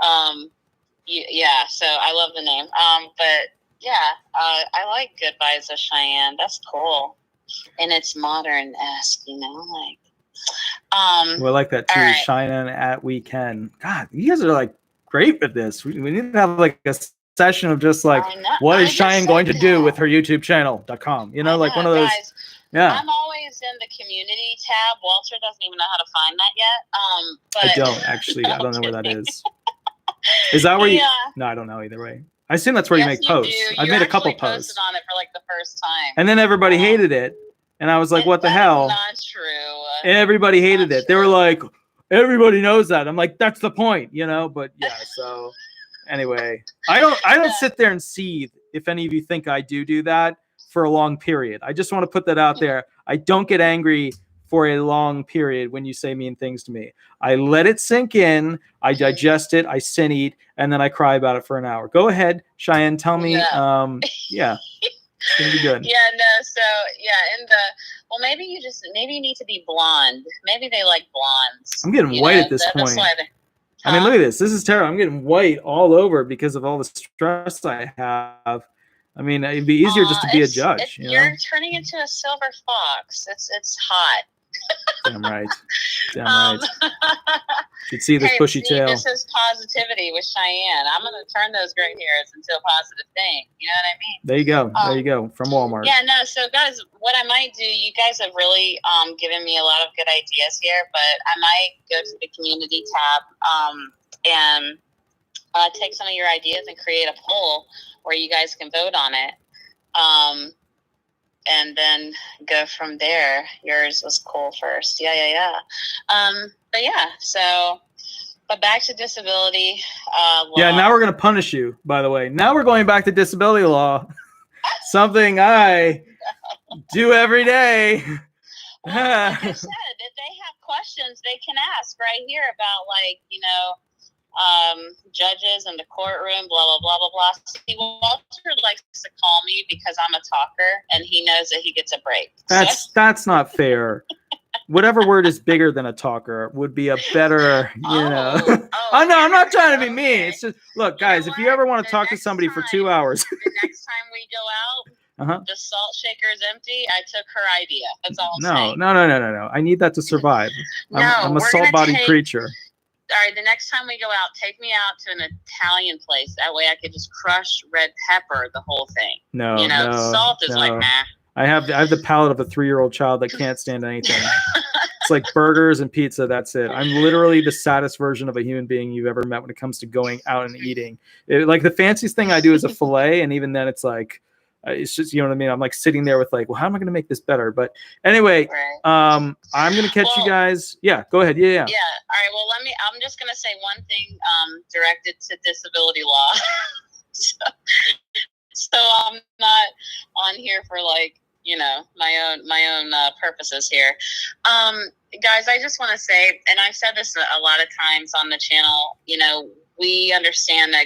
so I love the name. But yeah, I like Good Vibes of Cheyenne. That's cool. And it's modern-esque, like. Well, I like that too. Right. Cheyenne at Weekend. God, you guys are like great with this. We need to have like a session of just like, what is Cheyenne going to do with her YouTube channel.com? Like one of those. Guys, yeah. I'm always in the community tab. Walter doesn't even know how to find that yet. But I don't actually. I don't know where that is. Is that where you? No, I don't know either way. I assume that's where you make posts. I've made a couple posts. Posted on it for like the first time. And then everybody hated it. And I was like, what the hell? Not true. Everybody hated it. They were like, everybody knows that. I'm like, that's the point, But yeah, so anyway, I don't sit there and seethe if any of you think I do that for a long period. I just want to put that out there. I don't get angry for a long period when you say mean things to me. I let it sink in, I digest it, I sin eat, and then I cry about it for an hour. Go ahead, Cheyenne, tell me. Yeah. It's gonna be good. Yeah, no, so maybe you need to be blonde. Maybe they like blondes. I'm getting white at this point. I mean, look at this. This is terrible. I'm getting white all over because of all the stress I have. I mean, it'd be easier just to be a judge. You're turning into a silver fox. It's hot. Damn right. Damn right. You see this bushy tail. This is positivity with Cheyenne. I'm going to turn those gray hairs into a positive thing. You know what I mean? There you go. There you go. From Walmart. Yeah, no. So, guys, what I might do, you guys have really given me a lot of good ideas here, but I might go to the community tab and take some of your ideas and create a poll where you guys can vote on it. And then go from there. Yours was cool first. Yeah. But yeah, but back to disability law. Yeah, now we're going to punish you, by the way. Now we're going back to disability law. Something I do every day. Well, like I said, if they have questions, they can ask right here about, judges in the courtroom, blah, blah, blah, blah, blah. See, Walter likes to call me because I'm a talker, and he knows that he gets a break. That's not fair. whatever word is bigger than a talker would be a better, oh no, I'm not trying to be mean. It's just, look, guys, if you ever want to talk to somebody for 2 hours. The next time we go out, the salt shaker is empty. I took her idea. That's all I'm saying. No. I need that to survive. I'm a salt-bodied creature. All right, the next time we go out, take me out to an Italian place. That way I could just crush red pepper, the whole thing. No, salt is like, nah. I have the palate of a 3-year-old child that can't stand anything. It's like burgers and pizza. That's it. I'm literally the saddest version of a human being you've ever met when it comes to going out and eating. Like the fanciest thing I do is a fillet, and even then, it's like, it's just, you know what I mean? I'm like sitting there with like, well, how am I going to make this better? But anyway, I'm going to catch you guys. Yeah, go ahead. Yeah. Yeah. All right. Well, I'm just going to say one thing directed to disability law. so I'm not on here for like, my own purposes here. Guys, I just want to say, and I've said this a lot of times on the channel, we understand that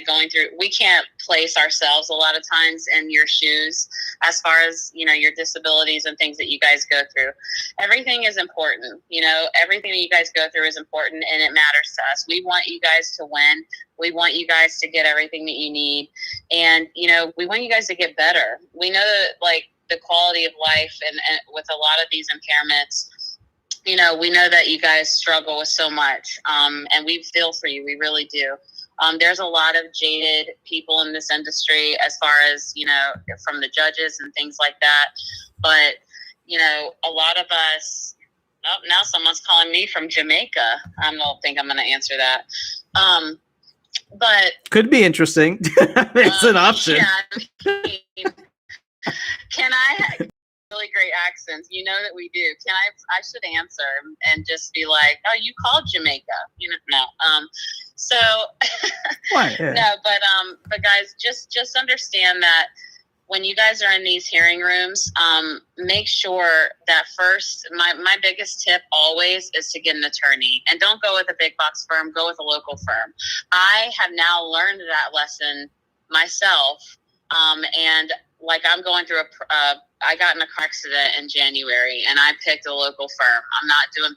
we can't place ourselves a lot of times in your shoes as far as, your disabilities and things that you guys go through. Everything is important. Everything that you guys go through is important, and it matters to us. We want you guys to win. We want you guys to get everything that you need. And, we want you guys to get better. We know that, like, the quality of life and with a lot of these impairments, we know that you guys struggle with so much, and we feel for you. We really do. There's a lot of jaded people in this industry as far as, from the judges and things like that. But, a lot of us, now someone's calling me from Jamaica. I don't think I'm going to answer that. But could be interesting. It's an option. Yeah. Can I really great accents? You know that we do. I should answer and just be like, oh, you called Jamaica. No. So Why? Yeah. No, but guys, just understand that when you guys are in these hearing rooms, make sure that first, my biggest tip always is to get an attorney, and don't go with a big box firm, go with a local firm. I have now learned that lesson myself. And like, I'm going through I got in a car accident in January, and I picked a local firm. I'm not doing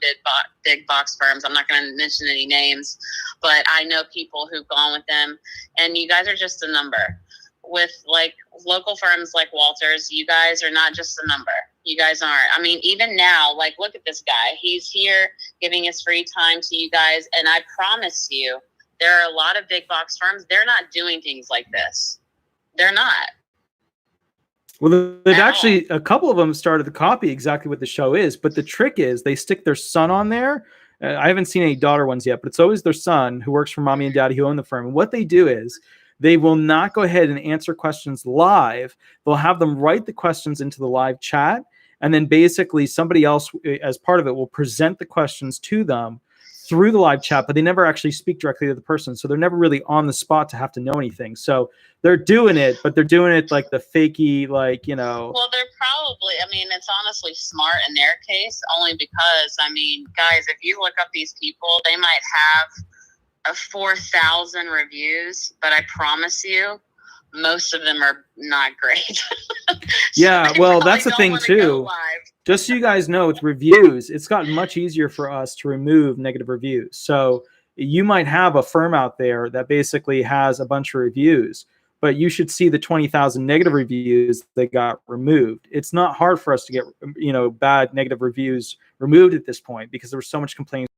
big box firms. I'm not going to mention any names, but I know people who've gone with them, and you guys are just a number. With like local firms like Walters, you guys are not just a number. You guys aren't. I mean, even now, like, look at this guy. He's here giving his free time to you guys, and I promise you, there are a lot of big box firms. They're not doing things like this. They're not. Well, they've actually, a couple of them started to copy exactly what the show is, but the trick is they stick their son on there. I haven't seen any daughter ones yet, but it's always their son who works for mommy and daddy who own the firm. And what they do is they will not go ahead and answer questions live. They'll have them write the questions into the live chat, and then basically somebody else, as part of it, will present the questions to them through the live chat, but they never actually speak directly to the person. So they're never really on the spot to have to know anything. So they're doing it, but they're doing it like the fakey, like, Well, they're probably, it's honestly smart in their case, only because, guys, if you look up these people, they might have 4,000 reviews, but I promise you, most of them are not great. Yeah, well, that's the thing too. Just so you guys know, with reviews, it's gotten much easier for us to remove negative reviews. So you might have a firm out there that basically has a bunch of reviews, but you should see the 20,000 negative reviews that got removed. It's not hard for us to get, bad negative reviews removed at this point, because there was so much complaints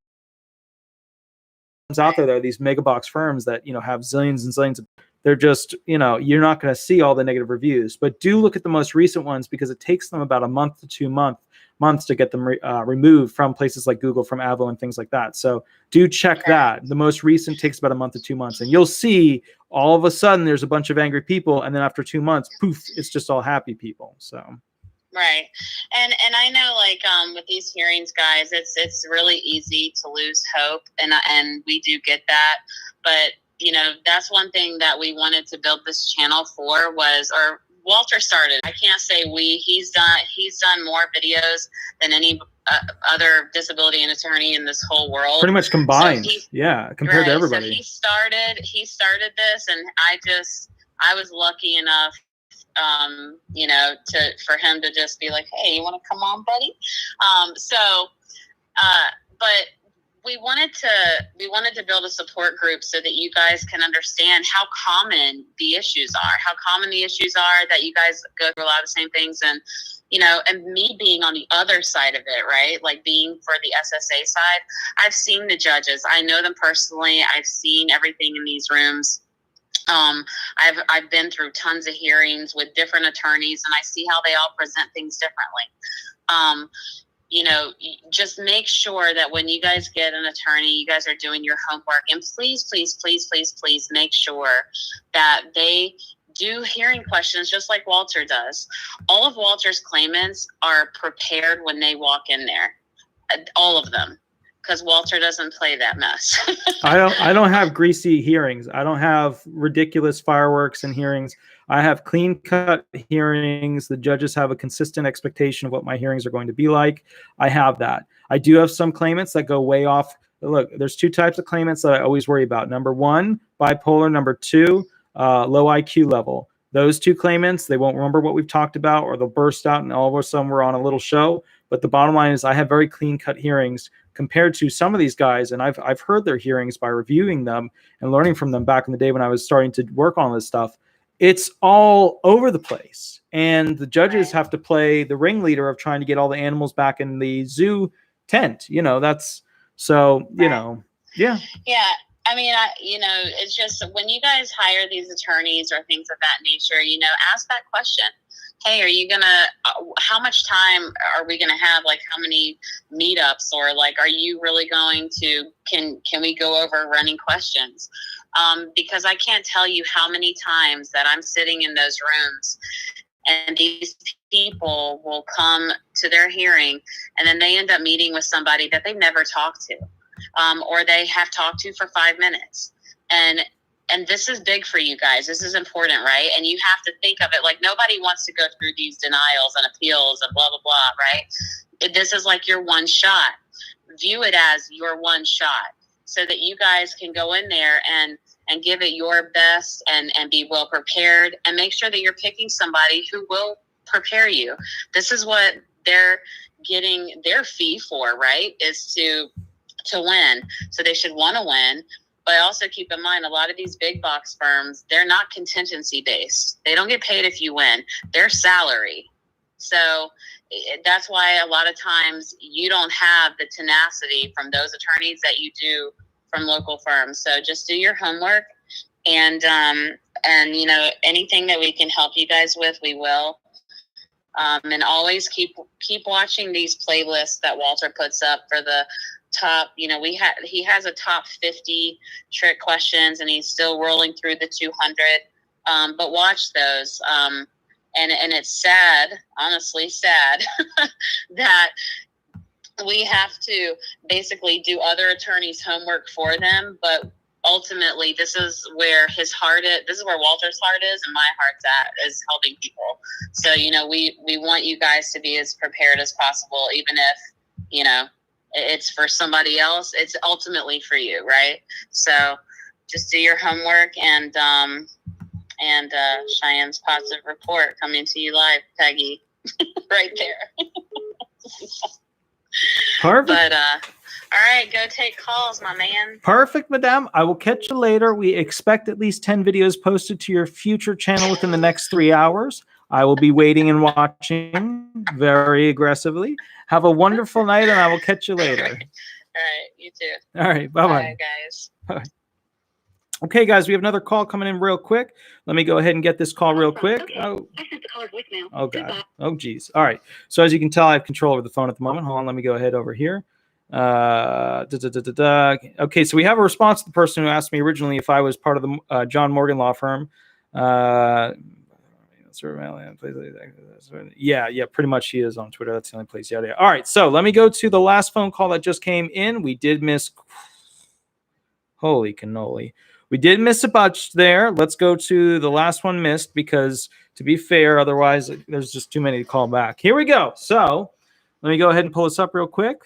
out there. There are these mega box firms that, have zillions and zillions of, they're just, you're not going to see all the negative reviews, but do look at the most recent ones, because it takes them about a month to 2 months to get them removed from places like Google, from Avvo and things like that. So do check that. The most recent takes about a month to 2 months, and you'll see all of a sudden there's a bunch of angry people. And then after 2 months, poof, it's just all happy people. So. Right. And I know, like, with these hearings, guys, it's really easy to lose hope. And we do get that. But, that's one thing that we wanted to build this channel for or Walter started. I can't say he's done more videos than any other disability and attorney in this whole world. Pretty much combined. So compared to everybody. So he started this, and I was lucky enough, for him to just be like, hey, you want to come on, buddy? So But we wanted to build a support group so that you guys can understand how common the issues are, that you guys go through a lot of the same things. And, you know, and me being on the other side of it, right? Like being for the SSA side, I've seen the judges. I know them personally. I've seen everything in these rooms. I've been through tons of hearings with different attorneys, and I see how they all present things differently. You know, just make sure that when you guys get an attorney, you guys are doing your homework, and please make sure that they do hearing questions just like Walter does. All of Walter's claimants are prepared when they walk in there, all of them, because Walter doesn't play that mess. I don't have greasy hearings. I don't have ridiculous fireworks and hearings. I have clean cut hearings. The judges have a consistent expectation of what my hearings are going to be like. I have that. I do have some claimants that go way off. Look, there's two types of claimants that I always worry about. Number one, bipolar. Number two, low IQ level. Those two claimants, they won't remember what we've talked about, or they'll burst out and all of a sudden we're on a little show. But the bottom line is I have very clean cut hearings compared to some of these guys. And I've heard their hearings by reviewing them and learning from them back in the day when I was starting to work on this stuff. It's all over the place. And the judges have to play the ringleader of trying to get all the animals back in the zoo tent. You know, that's so, you know, yeah. Yeah. I mean, you know, it's just when you guys hire these attorneys or things of that nature, you know, ask that question. Hey, are you how much time are we going to have? Like, how many meetups, or like, are you really going to, can we go over running questions? Because I can't tell you how many times that I'm sitting in those rooms and these people will come to their hearing and then they end up meeting with somebody that they've never talked to. Or they have talked to for 5 minutes. And this is big for you guys. This is important, right? And you have to think of it like nobody wants to go through these denials and appeals and blah, blah, blah, right? This is like your one shot. View it as your one shot so that you guys can go in there and give it your best and be well prepared, and make sure that you're picking somebody who will prepare you. This is what they're getting their fee for, right? Is to win. So they should want to win. But also keep in mind, a lot of these big box firms, they're not contingency based. They don't get paid if you win. They're salary. So that's why a lot of times you don't have the tenacity from those attorneys that you do from local firms. So just do your homework, and you know, anything that we can help you guys with, we will. And always keep watching these playlists that Walter puts up for the top, you know, he has a top 50 trick questions, and he's still rolling through the 200. But watch those. And it's sad, honestly sad, that we have to basically do other attorneys' homework for them. But ultimately, this is where his heart is. This is where Walter's heart is, and my heart's at, is helping people. So, you know, we want you guys to be as prepared as possible, even if, you know, it's for somebody else. It's ultimately for you, right? So just do your homework, and Cheyenne's positive report coming to you live, Peggy, right there. Perfect. But all right, go take calls, my man. Perfect, madame. I will catch you later. We expect at least 10 videos posted to your future channel within the next 3 hours. I will be waiting and watching very aggressively. Have a wonderful night, and I will catch you later. All right, you too. All right, bye-bye. Bye, guys. Bye. Okay, guys, we have another call coming in real quick. Let me go ahead and get this call real quick. Okay. Oh, I sent the caller voicemail. oh God. Goodbye. Oh, geez. All right. So as you can tell, I have control over the phone at the moment. Hold on. Let me go ahead over here. Okay, so we have a response to the person who asked me originally if I was part of the John Morgan law firm. Yeah, pretty much he is on Twitter. That's the only place. Yeah. All right, so let me go to the last phone call that just came in. We did miss. Holy cannoli. We did miss a bunch there. Let's go to the last one missed because, to be fair, otherwise there's just too many to call back. Here we go. So let me go ahead and pull this up real quick.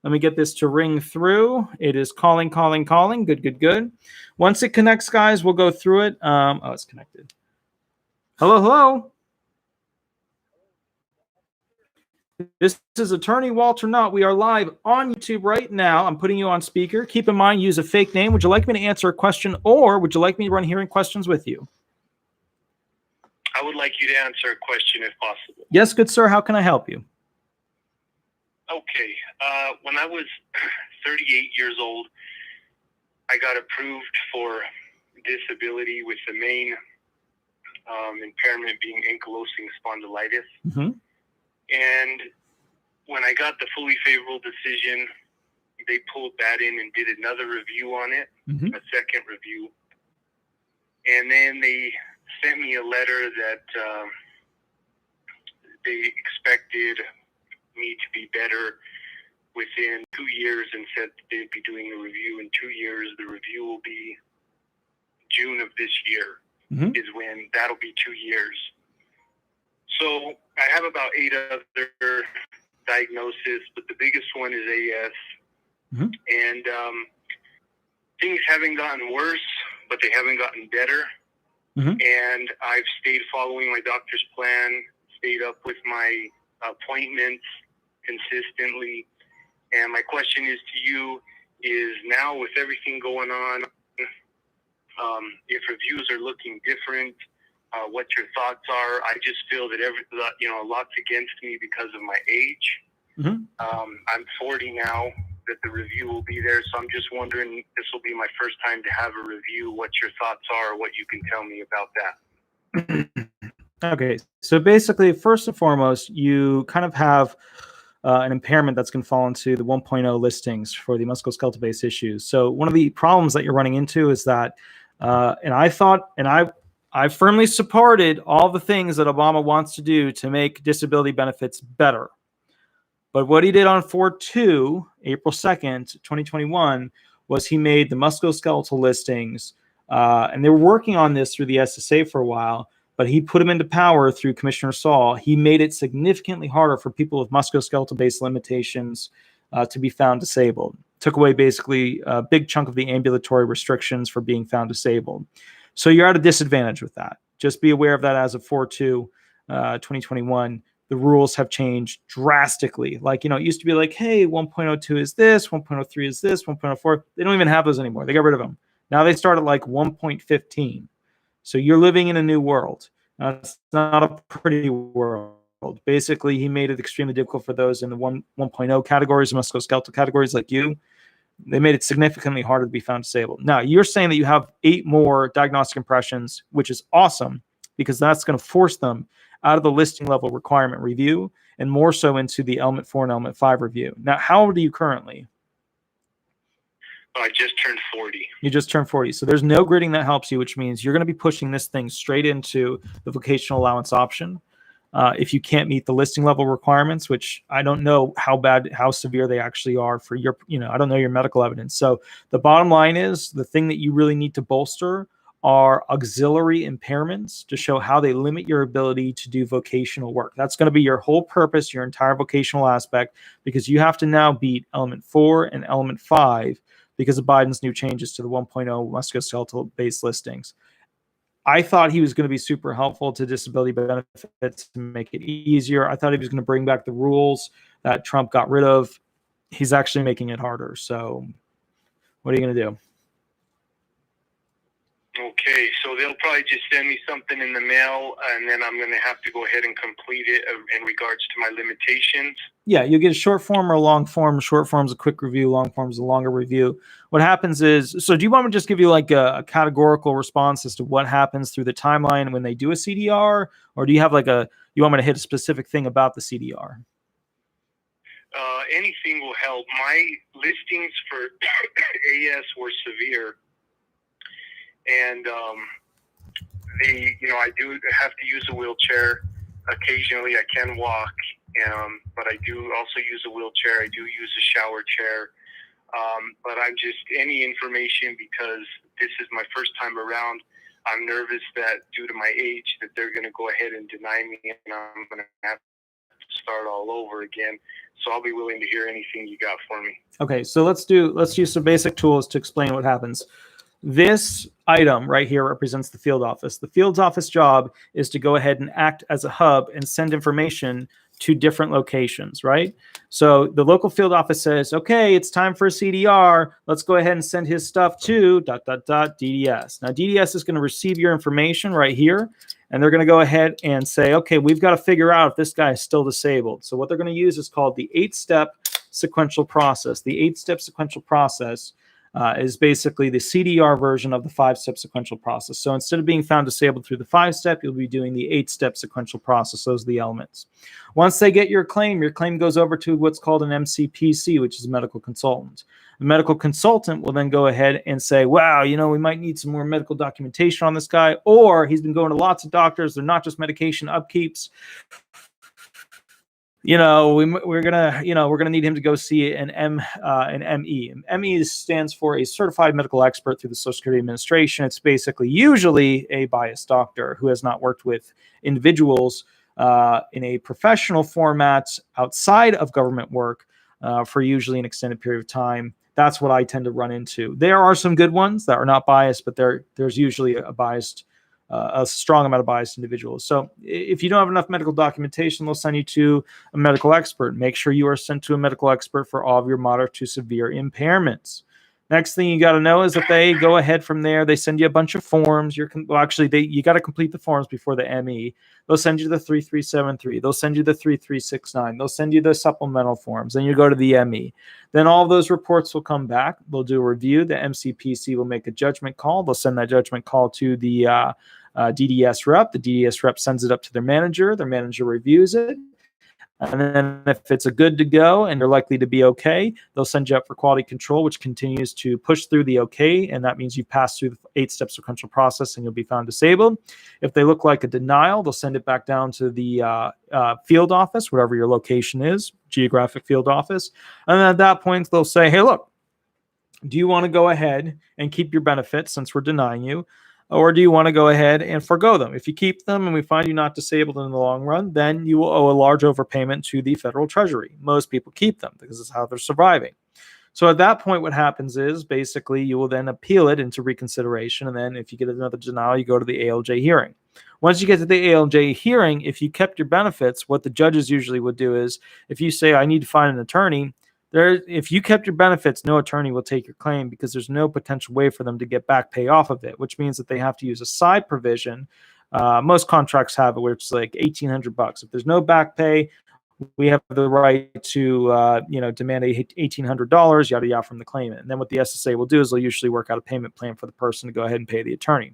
Let me get this to ring through. It is calling. Good. Once it connects, guys, we'll go through it. Oh, it's connected. Hello. This is Attorney Walter Knott. We are live on YouTube right now. I'm putting you on speaker. Keep in mind, use a fake name. Would you like me to answer a question, or would you like me to run hearing questions with you? I would like you to answer a question if possible. Yes, good sir. How can I help you? Okay. When I was 38 years old, I got approved for disability with the main impairment being ankylosing spondylitis. Mm-hmm. And when I got the fully favorable decision, they pulled that in and did another review on it, Mm-hmm. a second review. And then they sent me a letter that they expected me to be better within 2 years and said they'd be doing a review in 2 years. The review will be June of this year, Mm-hmm. is when that'll be 2 years. So I have about 8 other diagnoses, but the biggest one is AS. Mm-hmm. And things haven't gotten worse, but they haven't gotten better. Mm-hmm. And I've stayed following my doctor's plan, stayed up with my appointments consistently. And my question is to you is, now with everything going on, if reviews are looking different, what your thoughts are. I just feel that a lot's against me because of my age. Mm-hmm. I'm 40 now, that the review will be there. So I'm just wondering, this will be my first time to have a review, what your thoughts are, what you can tell me about that. Okay, so basically, first and foremost, you kind of have an impairment that's going to fall into the 1.0 listings for the musculoskeletal-based issues. So one of the problems that you're running into is that, I firmly supported all the things that Obama wants to do to make disability benefits better. But what he did on 4/2, April 2nd, 2021, was he made the musculoskeletal listings, and they were working on this through the SSA for a while, but he put them into power through Commissioner Saul. He made it significantly harder for people with musculoskeletal-based limitations to be found disabled. Took away basically a big chunk of the ambulatory restrictions for being found disabled. So you're at a disadvantage with that. Just be aware of that as of 4/2, 2021. The rules have changed drastically. Like, it used to be like, hey, 1.02 is this, 1.03 is this, 1.04. They don't even have those anymore. They got rid of them. Now they start at like 1.15. So you're living in a new world. It's not a pretty world. Basically, he made it extremely difficult for those in the 1.0 categories, musculoskeletal categories like you. They made it significantly harder to be found disabled. Now, you're saying that you have 8 more diagnostic impressions, which is awesome, because that's going to force them out of the listing level requirement review and more so into the element 4 and element 5 review. Now, how old are you currently? I just turned 40. You just turned 40. So there's no grading that helps you, which means you're going to be pushing this thing straight into the vocational allowance option. If you can't meet the listing level requirements, which I don't know how severe they actually are for your, I don't know your medical evidence. So the bottom line is, the thing that you really need to bolster are auxiliary impairments to show how they limit your ability to do vocational work. That's going to be your whole purpose, your entire vocational aspect, because you have to now beat element 4 and element 5 because of Biden's new changes to the 1.0 musculoskeletal-based listings. I thought he was going to be super helpful to disability benefits to make it easier. I thought he was going to bring back the rules that Trump got rid of. He's actually making it harder. So what are you going to do? Okay, so they'll probably just send me something in the mail, and then I'm going to have to go ahead and complete it in regards to my limitations. Yeah, you get a short form or a long form. Short form's a quick review, long form's a longer review. What happens is, so do you want me to just give you like a categorical response as to what happens through the timeline when they do a CDR? Or do you have you want me to hit a specific thing about the CDR? Anything will help. My listings for AS were severe. And I do have to use a wheelchair. Occasionally I can walk, but I do also use a wheelchair. I do use a shower chair. But I'm just, any information, because this is my first time around, I'm nervous that due to my age that they're going to go ahead and deny me, and I'm going to have to start all over again. So I'll be willing to hear anything you got for me. Okay, so let's use some basic tools to explain what happens. This item right here represents the field office. The field office job is to go ahead and act as a hub and send information to different locations, right? So the local field office says, okay, it's time for a CDR. Let's go ahead and send his stuff to ... DDS. Now, DDS is going to receive your information right here, and they're going to go ahead and say, okay, we've got to figure out if this guy is still disabled. So what they're going to use is called the 8-step sequential process. The 8-step sequential process is basically the CDR version of the 5-step sequential process. So instead of being found disabled through the 5-step, you'll be doing the 8-step sequential process. Those are the elements. Once they get your claim goes over to what's called an MCPC, which is a medical consultant. The medical consultant will then go ahead and say, wow, you know, we might need some more medical documentation on this guy, or he's been going to lots of doctors. They're not just medication upkeeps. You know, we're gonna need him to go see an ME. ME stands for a certified medical expert through the Social Security Administration. It's basically usually a biased doctor who has not worked with individuals in a professional format outside of government work for usually an extended period of time. That's what I tend to run into. There are some good ones that are not biased, but there's usually a strong amount of biased individuals. So if you don't have enough medical documentation, they'll send you to a medical expert. Make sure you are sent to a medical expert for all of your moderate to severe impairments. Next thing you got to know is that they go ahead from there. They send you a bunch of forms. You got to complete the forms before the ME. They'll send you the 3373. They'll send you the 3369. They'll send you the supplemental forms. Then you go to the ME. Then all those reports will come back. They'll do a review. The MCPC will make a judgment call. They'll send that judgment call to the DDS rep. The DDS rep sends it up to their manager. Their manager reviews it. And then if it's a good to go and you're likely to be okay, they'll send you up for quality control, which continues to push through the okay. And that means you pass through the 8-step sequential process and you'll be found disabled. If they look like a denial, they'll send it back down to the field office, whatever your location is, geographic field office. And then at that point, they'll say, hey, look, do you want to go ahead and keep your benefits since we're denying you? Or do you want to go ahead and forgo them? If you keep them and we find you not disabled in the long run, then you will owe a large overpayment to the federal treasury. Most people keep them because it's how they're surviving. So at that point, what happens is basically you will then appeal it into reconsideration. And then if you get another denial, you go to the ALJ hearing. Once you get to the ALJ hearing, if you kept your benefits, what the judges usually would do is if you say, I need to find an attorney, if you kept your benefits, no attorney will take your claim because there's no potential way for them to get back pay off of it, which means that they have to use a side provision. Most contracts have it where it's like $1,800. If there's no back pay, we have the right to demand $1,800 yada yada from the claimant. And then what the SSA will do is they'll usually work out a payment plan for the person to go ahead and pay the attorney.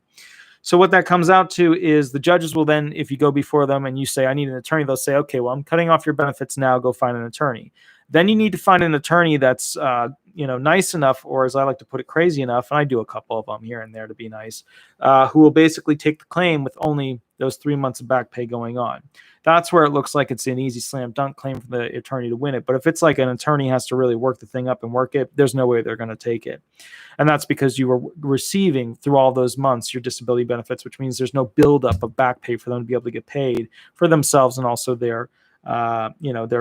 So what that comes out to is the judges will then, if you go before them and you say, I need an attorney, they'll say, okay, well, I'm cutting off your benefits now, go find an attorney. Then you need to find an attorney that's, nice enough, or as I like to put it, crazy enough, and I do a couple of them here and there to be nice, who will basically take the claim with only those 3 months of back pay going on. That's where it looks like it's an easy slam dunk claim for the attorney to win it. But if it's like an attorney has to really work the thing up and work it, there's no way they're going to take it. And that's because you were receiving through all those months your disability benefits, which means there's no buildup of back pay for them to be able to get paid for themselves and also their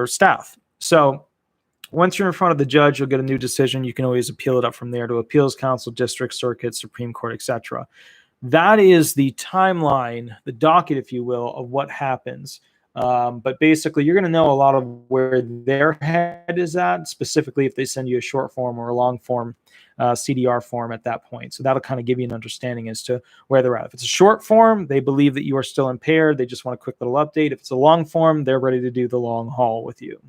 staff. So once you're in front of the judge, you'll get a new decision. You can always appeal it up from there to appeals council, district, circuit, Supreme Court, etc. That is the timeline, the docket, if you will, of what happens. But basically, you're going to know a lot of where their head is at, specifically if they send you a short form or a long form CDR form at that point. So that'll kind of give you an understanding as to where they're at. If it's a short form, they believe that you are still impaired. They just want a quick little update. If it's a long form, they're ready to do the long haul with you.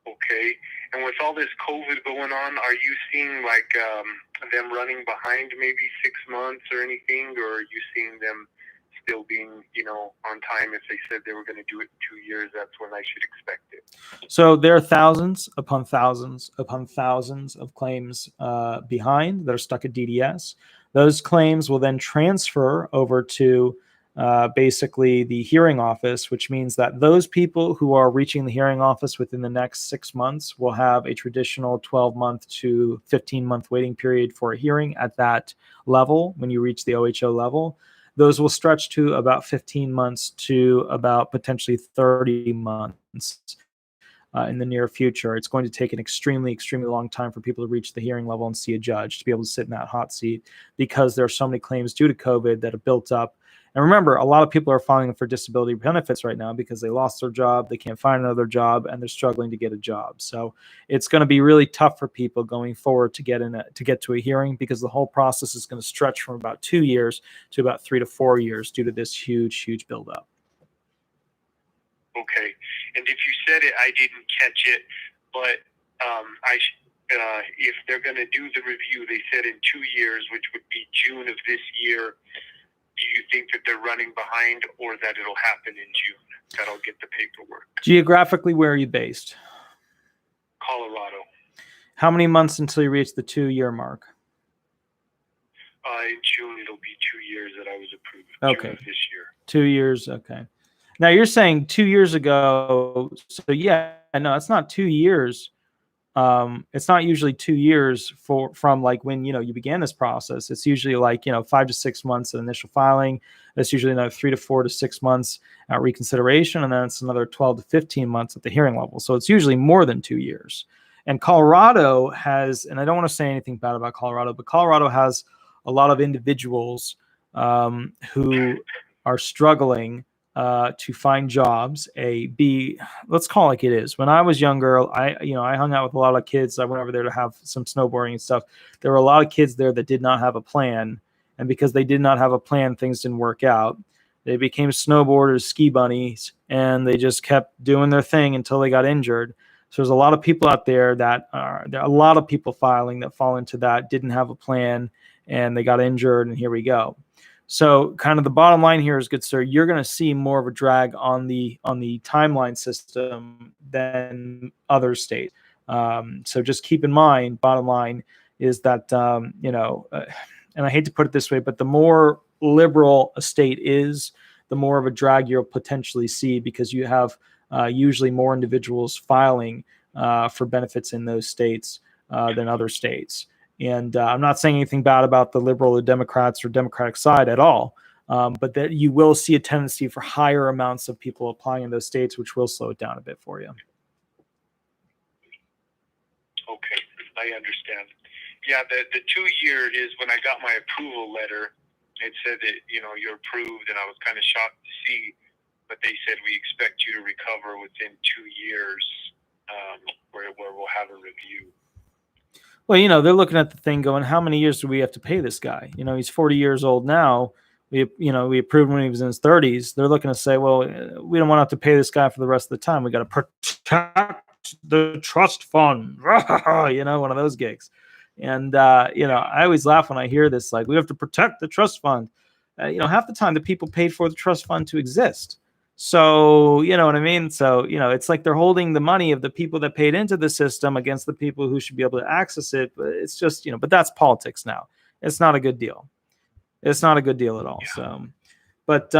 Okay. And with all this COVID going on, are you seeing like them running behind maybe 6 months or anything, or are you seeing them still being, on time? If they said they were going to do it in 2 years, that's when I should expect it. So there are thousands upon thousands upon thousands of claims behind that are stuck at DDS. Those claims will then transfer over to basically the hearing office, which means that those people who are reaching the hearing office within the next 6 months will have a traditional 12-month to 15-month waiting period for a hearing at that level when you reach the OHO level. Those will stretch to about 15 months to about potentially 30 months in the near future. It's going to take an extremely, extremely long time for people to reach the hearing level and see a judge to be able to sit in that hot seat because there are so many claims due to COVID that have built up. And remember, a lot of people are filing for disability benefits right now because they lost their job, they can't find another job, and they're struggling to get a job. So it's going to be really tough for people going forward to get to a hearing, because the whole process is going to stretch from about 2 years to about 3 to 4 years due to this huge buildup. Okay. And if you said it, I didn't catch it, but if they're going to do the review, they said in 2 years, which would be June of this year. Do you think that they're running behind, or that it'll happen in June, that I'll get the paperwork? Geographically, where are you based? Colorado. How many months until you reach the 2-year mark? In June, it'll be 2 years that I was approved. Okay. June of this year. 2 years. Okay. Now you're saying 2 years ago. So yeah, no, it's not 2 years. It's not usually 2 years from like when, you began this process. It's usually like, 5 to 6 months at initial filing. That's usually another 3 to 4 to 6 months at reconsideration. And then it's another 12 to 15 months at the hearing level. So it's usually more than 2 years. And Colorado has, and I don't want to say anything bad about Colorado, but Colorado has a lot of individuals who are struggling to find jobs. Let's call it like it is. When I was younger, I hung out with a lot of kids. I went over there to have some snowboarding and stuff. There were a lot of kids there that did not have a plan. And because they did not have a plan, things didn't work out. They became snowboarders, ski bunnies, and they just kept doing their thing until they got injured. So there's a lot of people out there there are a lot of people filing that fall into that, didn't have a plan, and they got injured, and here we go. So kind of the bottom line here is, good sir, you're going to see more of a drag on the timeline system than other states. So just keep in mind, bottom line is that, and I hate to put it this way, but the more liberal a state is, the more of a drag you'll potentially see, because you have usually more individuals filing for benefits in those states than other states. And I'm not saying anything bad about the liberal or Democrats or Democratic side at all, but that you will see a tendency for higher amounts of people applying in those states, which will slow it down a bit for you. Okay, I understand. Yeah, the 2 year is when I got my approval letter. It said that, you're approved, and I was kind of shocked to see, but they said we expect you to recover within 2 years, where we'll have a review. Well, they're looking at the thing going, how many years do we have to pay this guy? He's 40 years old now. We approved when he was in his 30s. They're looking to say, well, we don't want to have to pay this guy for the rest of the time. We got to protect the trust fund, one of those gigs. And, I always laugh when I hear this, like, we have to protect the trust fund. Half the time the people paid for the trust fund to exist. So, you know what I mean? So, it's like they're holding the money of the people that paid into the system against the people who should be able to access it. But it's just, but that's politics now. It's not a good deal. It's not a good deal at all. Yeah. So, but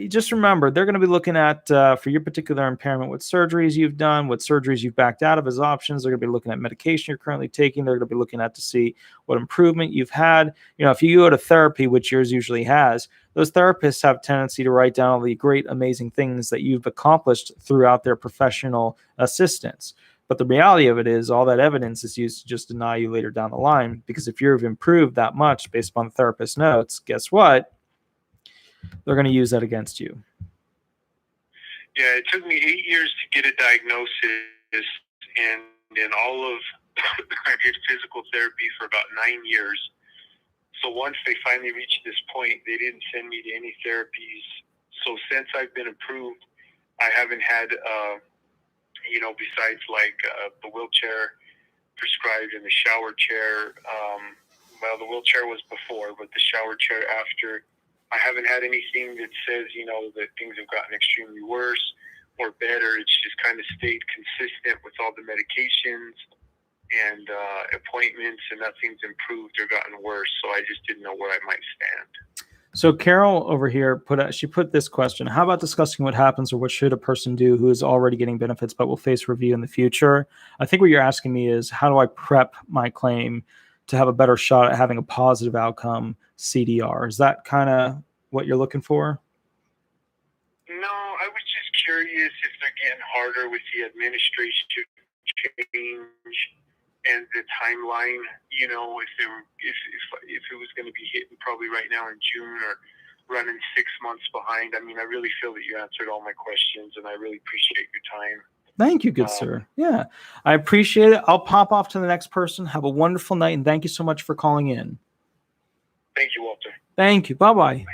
just remember, they're going to be looking at, for your particular impairment, what surgeries you've done, what surgeries you've backed out of as options. They're going to be looking at medication you're currently taking. They're going to be looking at to see what improvement you've had. If you go to therapy, which yours usually has, those therapists have a tendency to write down all the great, amazing things that you've accomplished throughout their professional assistance. But the reality of it is, all that evidence is used to just deny you later down the line, because if you've improved that much based upon the therapist's notes, guess what? They're going to use that against you. Yeah, it took me 8 years to get a diagnosis, and in all of I did physical therapy for about 9 years. So once they finally reached this point, they didn't send me to any therapies. So since I've been approved, I haven't had, besides the wheelchair prescribed and the shower chair. The wheelchair was before, but the shower chair after. I haven't had anything that says, that things have gotten extremely worse or better. It's just kind of stayed consistent with all the medications and appointments, and nothing's improved or gotten worse. So I just didn't know where I might stand. So Carol over here put this question: how about discussing what happens or what should a person do who is already getting benefits but will face review in the future? I think what you're asking me is, how do I prep my claim to have a better shot at having a positive outcome CDR? Is that kind of what you're looking for? No, I was just curious if they're getting harder with the administration change and the timeline. If it was going to be hitting probably right now in June, or running 6 months behind. I mean, I really feel that you answered all my questions, and I really appreciate your time. Thank you, good sir. Yeah, I appreciate it. I'll pop off to the next person. Have a wonderful night, and thank you so much for calling in. Thank you, Walter. Thank you. Bye-bye.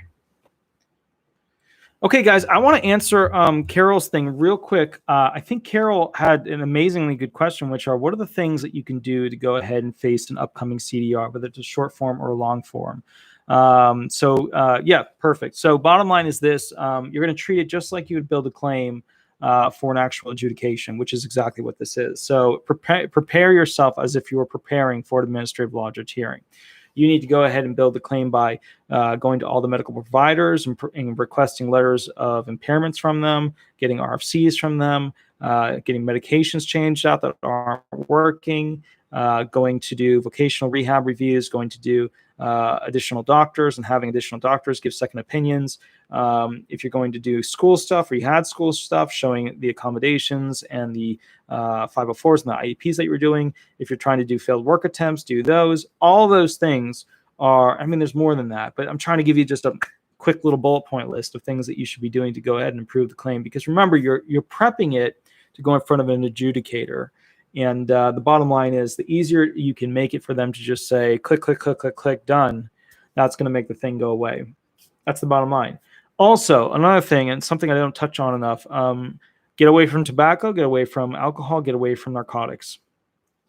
Okay, guys, I want to answer Carol's thing real quick. I think Carol had an amazingly good question, which are, what are the things that you can do to go ahead and face an upcoming CDR, whether it's a short form or a long form? Yeah, perfect. So bottom line is this. You're going to treat it just like you would build a claim for an actual adjudication, which is exactly what this is. So prepare yourself as if you were preparing for an administrative law judge hearing. You need to go ahead and build the claim by going to all the medical providers and requesting letters of impairments from them, getting RFCs from them, getting medications changed out that aren't working, going to do vocational rehab reviews, going to do additional doctors and having additional doctors give second opinions. If you're going to do school stuff or you had school stuff, showing the accommodations and the 504s and the IEPs that you were doing. If you're trying to do failed work attempts, do those. All those things are, I mean, there's more than that, but I'm trying to give you just a quick little bullet point list of things that you should be doing to go ahead and improve the claim. Because remember, you're prepping it to go in front of an adjudicator. And the bottom line is, the easier you can make it for them to just say, click, click, click, click, click, done, that's going to make the thing go away. That's the bottom line. Also, another thing, and something I don't touch on enough, get away from tobacco, get away from alcohol, get away from narcotics.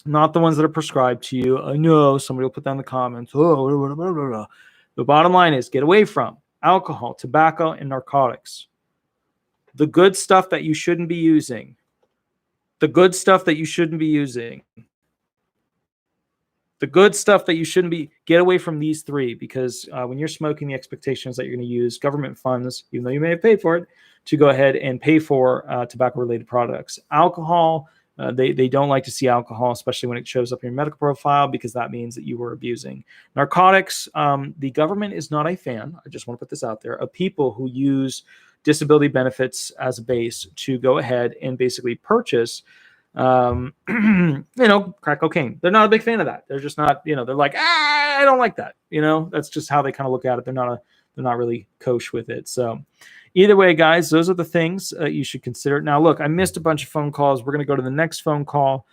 Not the ones that are prescribed to you. I know somebody will put down in the comments. Oh, blah, blah, blah, blah. The bottom line is, get away from alcohol, tobacco, and narcotics. The good stuff that you shouldn't be using. The good stuff that you shouldn't be using. The good stuff that you shouldn't be, get away from these three, because when you're smoking, the expectation is that you're going to use government funds, even though you may have paid for it, to go ahead and pay for tobacco-related products. Alcohol, they don't like to see alcohol, especially when it shows up in your medical profile, because that means that you were abusing. Narcotics, the government is not a fan, I just want to put this out there, of people who use disability benefits as a base to go ahead and basically purchase crack cocaine. They're not a big fan of that. They're just not, they're like, I don't like that. That's just how they kind of look at it. They're not really kosher with it. So either way, guys, those are the things you should consider. Now, look, I missed a bunch of phone calls. We're going to go to the next phone call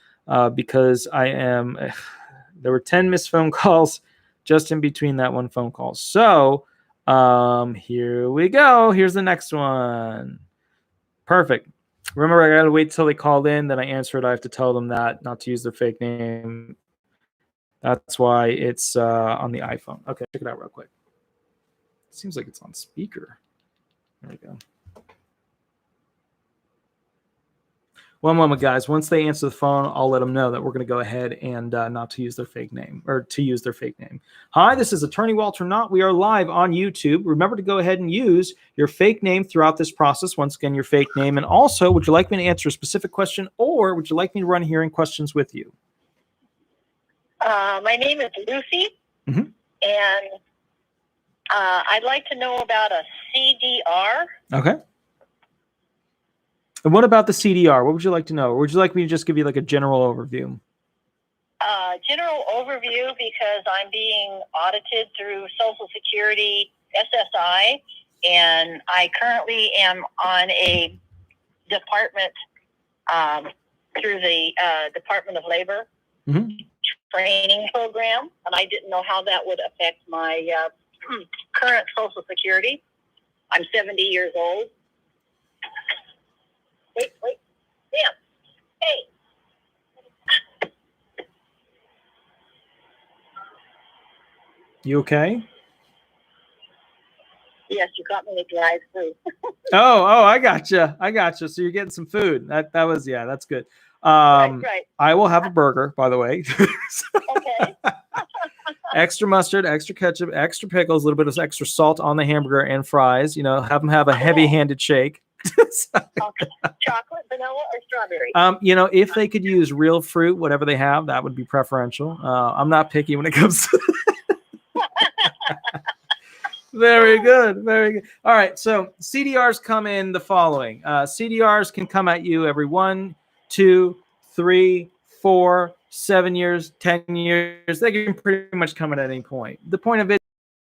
because there were 10 missed phone calls just in between that one phone call. So here we go. Here's the next one. Perfect. Remember, I got to wait till they called in, then I answer it. I have to tell them that not to use their fake name. That's why it's on the iPhone. Okay, check it out real quick. It seems like it's on speaker. There we go. One moment, guys. Once they answer the phone, I'll let them know that we're going to go ahead and not to use their fake name, or to use their fake name. Hi, this is Attorney Walter Knott. We are live on YouTube. Remember to go ahead and use your fake name throughout this process. Once again, your fake name. And also, would you like me to answer a specific question, or would you like me to run hearing questions with you? My name is Lucy, and I'd like to know about a CDR. Okay. And what about the CDR? What would you like to know? Or would you like me to just give you like a general overview? General overview, because I'm being audited through Social Security, SSI, and I currently am on a department through the Department of Labor training program, and I didn't know how that would affect my current Social Security. I'm 70 years old. Wait, damn. Hey. You okay? Yes, you got me to drive through. Oh, I gotcha. So you're getting some food. That was, yeah, that's good. Right. I will have a burger, by the way. Okay. Extra mustard, extra ketchup, extra pickles, a little bit of extra salt on the hamburger and fries. Have them have a heavy-handed shake. Okay. Chocolate, vanilla, or strawberry? If they could use real fruit, whatever they have, that would be preferential. I'm not picky when it comes to Very good. All right, so CDRs come in the following. CDRs can come at you every 1, 2, 3, 4, 7 years, 10 years. They can pretty much come at any point. The point of it,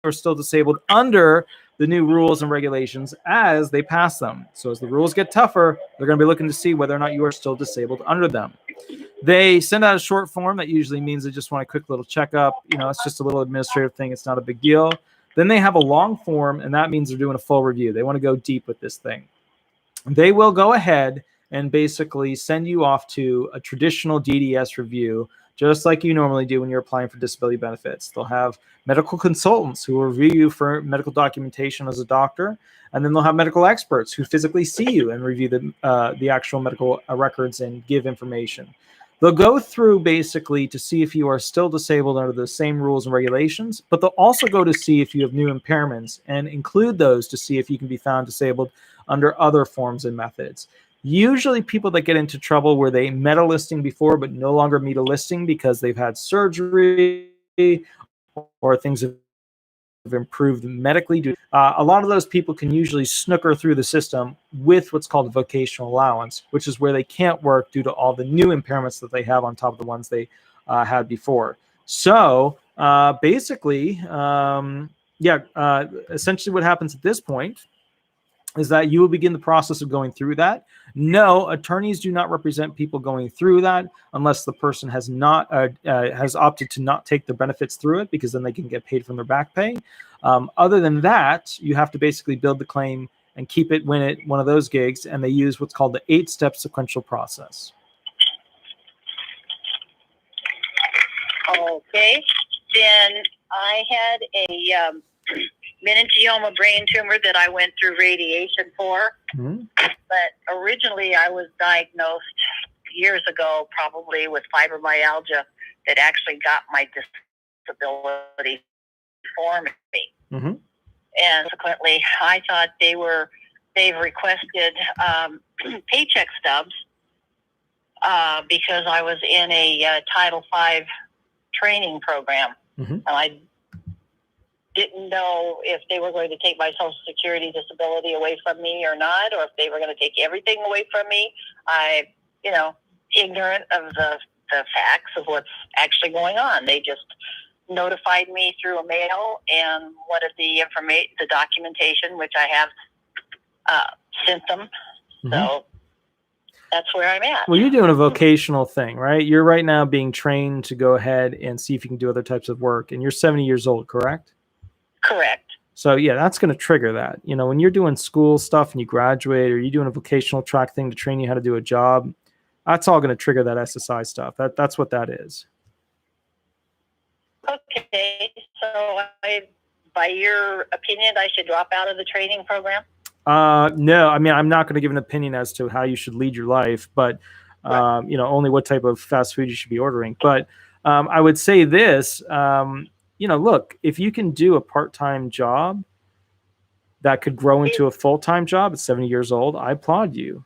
are still disabled under the the new rules and regulations as they pass them. So as the rules get tougher, they're going to be looking to see whether or not you are still disabled under them. They send out a short form that usually means they just want a quick little checkup. You know, it's just a little administrative thing. It's not a big deal. Then they have a long form, and that means they're doing a full review. They want to go deep with this thing. They will go ahead and basically send you off to a traditional DDS review, just like you normally do when you're applying for disability benefits. They'll have medical consultants who will review you for medical documentation as a doctor, and then they'll have medical experts who physically see you and review the actual medical records and give information. They'll go through basically to see if you are still disabled under the same rules and regulations, but they'll also go to see if you have new impairments and include those to see if you can be found disabled under other forms and methods. Usually people that get into trouble where they met a listing before but no longer meet a listing because they've had surgery or things have improved medically. A lot of those people can usually snooker through the system with what's called a vocational allowance, which is where they can't work due to all the new impairments that they have on top of the ones they had before. So basically, essentially what happens at this point is that you will begin the process of going through that. No, attorneys do not represent people going through that unless the person has not has opted to not take their benefits through it, because then they can get paid from their back pay. Other than that, you have to basically build the claim and keep it when it one of those gigs, and they use what's called the 8-step sequential process. Okay, then I had a meningioma brain tumor that I went through radiation for. Mm-hmm. But originally I was diagnosed years ago, probably with fibromyalgia, that actually got my disability for me. Mm-hmm. And subsequently, I thought they've requested paycheck stubs because I was in a Title V training program. Mm-hmm. And I didn't know if they were going to take my Social Security disability away from me or not, or if they were going to take everything away from me. I, ignorant of the facts of what's actually going on. They just notified me through a mail and wanted the the documentation, which I have sent them. Mm-hmm. So that's where I'm at. Well, you're doing a vocational thing, right? You're right now being trained to go ahead and see if you can do other types of work, and you're 70 years old, correct? Correct. So yeah, that's going to trigger that. When you're doing school stuff and you graduate, or you're doing a vocational track thing to train you how to do a job, that's all going to trigger that SSI stuff. That's what that is. Okay, so by your opinion, I should drop out of the training program? No, I mean, I'm not going to give an opinion as to how you should lead your life, but right. Only what type of fast food you should be ordering. But I would say this. Look, if you can do a part-time job that could grow into a full-time job at 70 years old, I applaud you.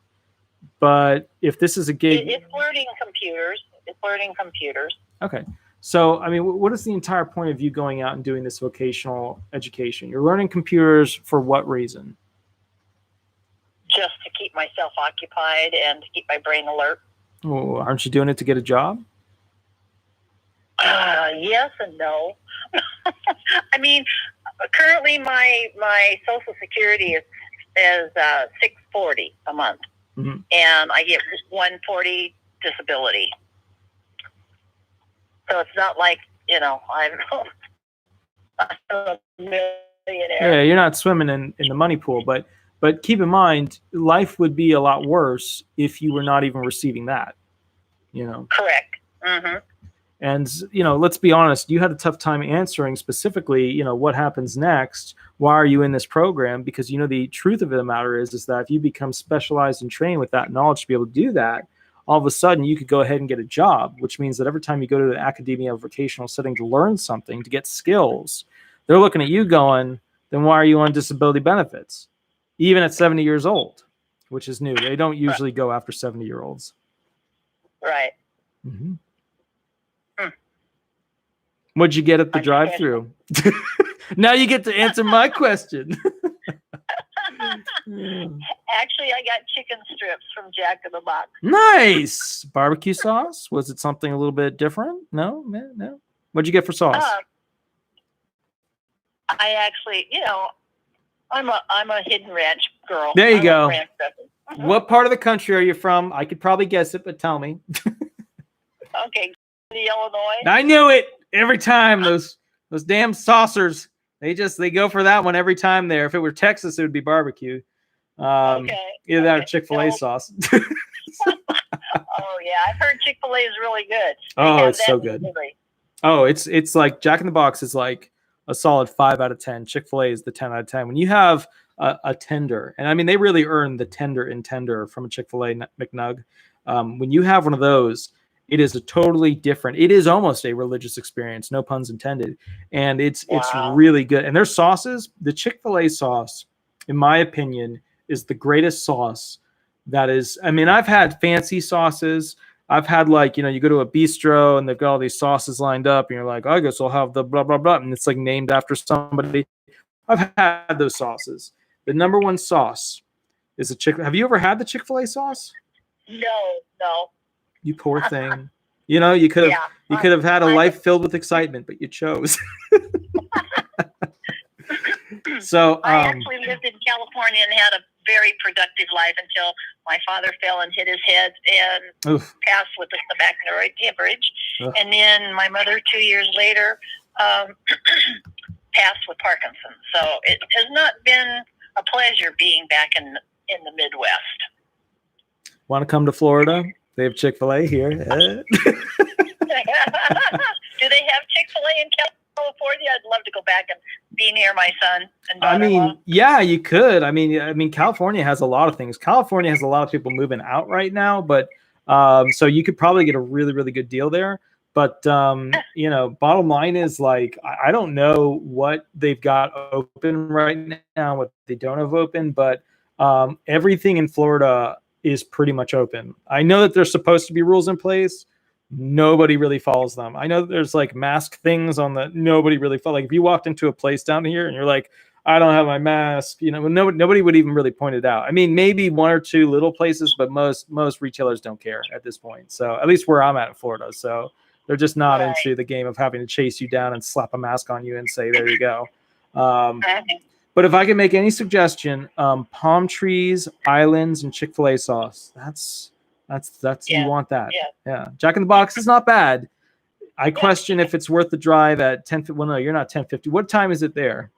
But if this is a gig... It's learning computers. It's learning computers. Okay. So, I mean, what is the entire point of you going out and doing this vocational education? You're learning computers for what reason? Just to keep myself occupied and to keep my brain alert. Oh, aren't you doing it to get a job? Yes and no. I mean, currently my Social Security is $640 a month, mm-hmm. and I get $140 disability. So it's not like I'm a millionaire. Yeah, you're not swimming in the money pool, but keep in mind, life would be a lot worse if you were not even receiving that. Correct. Mm-hmm. And, let's be honest, you had a tough time answering specifically, what happens next? Why are you in this program? Because, the truth of the matter is that if you become specialized and trained with that knowledge to be able to do that, all of a sudden you could go ahead and get a job, which means that every time you go to the academia or vocational setting to learn something, to get skills, they're looking at you going, then why are you on disability benefits? Even at 70 years old, which is new. They don't usually go after 70-year-olds. Right. Mm-hmm. What'd you get at the drive-thru? Now you get to answer my question. Actually, I got chicken strips from Jack in the Box. Nice. Barbecue sauce? Was it something a little bit different? No. What'd you get for sauce? I actually, I'm a Hidden Ranch girl. There you I go. love ranch dressing. What part of the country are you from? I could probably guess it, but tell me. Okay, Illinois. I knew it every time. Those damn saucers. They go for that one every time there. If it were Texas, it would be barbecue. Okay. Either that or Okay. Chick-fil-A sauce. Oh yeah, I've heard Chick-fil-A is really good. They Oh, have it's that so in good. Italy. Oh, it's like Jack in the Box is like a solid 5 out of 10. Chick-fil-A is the 10 out of 10. When you have a tender, and I mean they really earn the tender from a Chick-fil-A McNug. When you have one of those, it is a totally different. It is almost a religious experience, no puns intended, and it's Wow. really good. And their sauces, the Chick-fil-A sauce, in my opinion, is the greatest sauce. That is, I mean, I've had fancy sauces. I've had like, you go to a bistro and they've got all these sauces lined up, and you're like, I guess I'll have the blah blah blah, and it's like named after somebody. I've had those sauces. The number one sauce is a Chick. Have you ever had the Chick-fil-A sauce? No. You poor thing. You could have had a life filled with excitement, but you chose. So I actually lived in California and had a very productive life until my father fell and hit his head and passed with a subarachnoid hemorrhage. And then my mother, 2 years later, passed with Parkinson's. So it has not been a pleasure being back in the Midwest. Want to come to Florida? They have Chick-fil-A here. Do they have Chick-fil-A in California? I'd love to go back and be near my son and daughter-in-law. I mean, yeah, you could. I mean, California has a lot of things. California has a lot of people moving out right now, but so you could probably get a really, really good deal there. But bottom line is, like, I don't know what they've got open right now, what they don't have open, but everything in Florida is pretty much open. I know that there's supposed to be rules in place. Nobody really follows them. I know that there's like mask things on the, nobody really follows. Like if you walked into a place down here and you're like, I don't have my mask, nobody would even really point it out. I mean, maybe one or two little places, but most retailers don't care at this point. So at least where I'm at in Florida. So they're just not into the game of having to chase you down and slap a mask on you and say, there you go. But if I can make any suggestion, palm trees, islands, and Chick-fil-A sauce. That's you want that. Yeah. Jack in the Box is not bad. I question if it's worth the drive at 10. Well, no, you're not 10:50. What time is it there?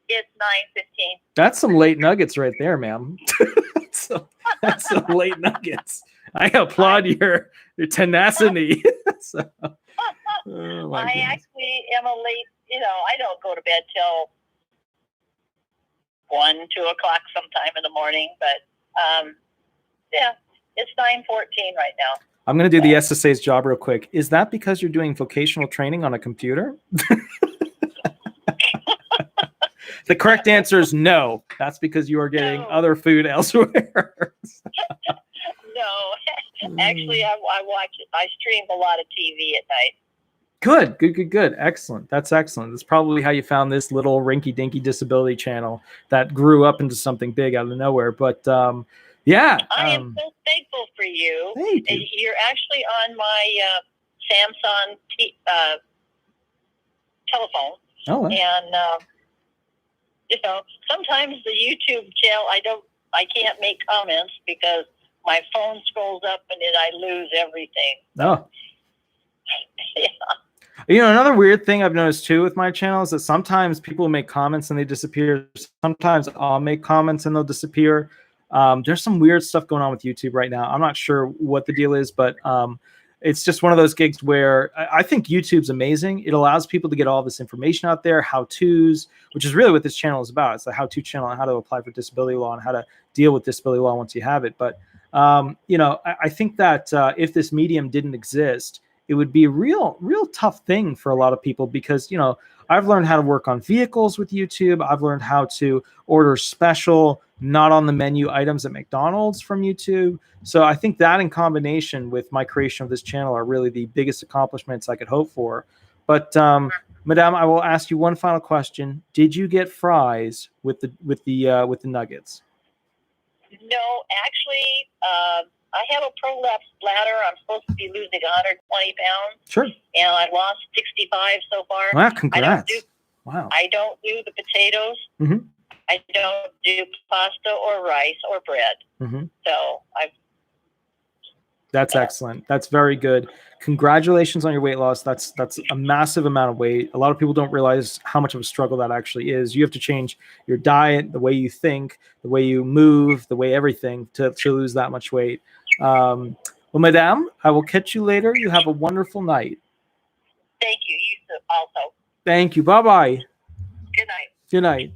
It's 9:15. That's some late nuggets right there, ma'am. That's some late nuggets. I applaud your tenacity. I actually am a late. I don't go to bed till 1, 2 o'clock sometime in the morning. But it's 9:14 right now. I'm going to do the SSA's job real quick. Is that because you're doing vocational training on a computer? The correct answer is no. That's because you are getting other food elsewhere. No, actually, I stream a lot of TV at night. Good. Excellent. That's excellent. That's probably how you found this little rinky-dinky disability channel that grew up into something big out of nowhere. But yeah. I am so thankful for you. Thank you. You're actually on my Samsung telephone. Oh, wow. And sometimes the YouTube channel, I can't make comments because my phone scrolls up and then I lose everything. Oh. Yeah. Another weird thing I've noticed too with my channel is that sometimes people make comments and they disappear. Sometimes I'll make comments and they'll disappear. There's some weird stuff going on with YouTube right now. I'm not sure what the deal is, but it's just one of those gigs where I think YouTube's amazing. It allows people to get all this information out there, how-tos, which is really what this channel is about. It's a how-to channel on how to apply for disability law and how to deal with disability law once you have it. But, I think that if this medium didn't exist, it would be a real tough thing for a lot of people because, I've learned how to work on vehicles with YouTube. I've learned how to order special, not on the menu items at McDonald's from YouTube. So I think that in combination with my creation of this channel are really the biggest accomplishments I could hope for. But Madame, I will ask you one final question. Did you get fries with the nuggets? No, actually, I have a prolapse bladder. I'm supposed to be losing 120 pounds. Sure. And I lost 65 so far. Wow, congrats. I don't do the potatoes. Mm-hmm. I don't do pasta or rice or bread. Mm-hmm. So That's excellent. That's very good. Congratulations on your weight loss. That's a massive amount of weight. A lot of people don't realize how much of a struggle that actually is. You have to change your diet, the way you think, the way you move, the way everything to lose that much weight. Well, Madame, I will catch you later. You have a wonderful night. thank you. You also. Thank you. Bye-bye. Good night. Good night.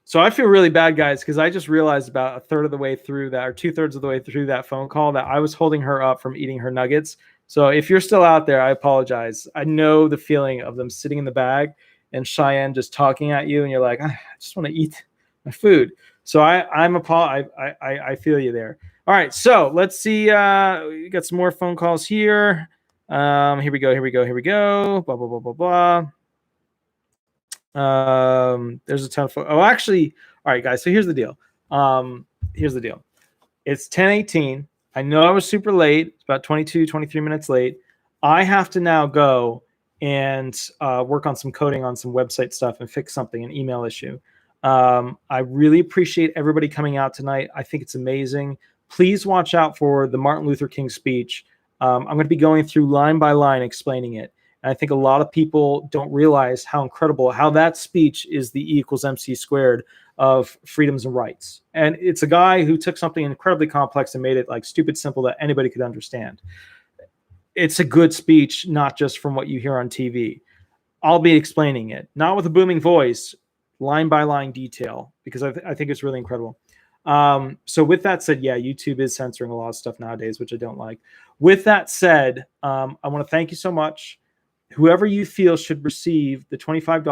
So I feel really bad, guys, because I just realized about a third of the way through that, or 2/3 of the way through that phone call, that I was holding her up from eating her nuggets. So if you're still out there, I apologize. I know the feeling of them sitting in the bag and Cheyenne just talking at you, and you're like, I just want to eat my food. So I feel you there. All right, so let's see. We got some more phone calls here. Here we go. Blah blah blah blah blah. There's a ton of actually, all right, guys, so here's the deal. It's 10:18. I know I was super late. It's about 23 minutes late. I have to now go and work on some coding on some website stuff and fix something, an email issue. I really appreciate everybody coming out tonight. I think it's amazing. Please watch out for the Martin Luther King speech. I'm going to be going through line by line explaining it. And I think a lot of people don't realize how incredible, how that speech is the E equals MC squared of freedoms and rights. And it's a guy who took something incredibly complex and made it like stupid simple that anybody could understand. It's a good speech, not just from what you hear on TV. I'll be explaining it, not with a booming voice, line by line detail, because I think it's really incredible. So with that said, yeah, YouTube is censoring a lot of stuff nowadays, which I don't like. With that said, I want to thank you so much. Whoever you feel should receive the $25,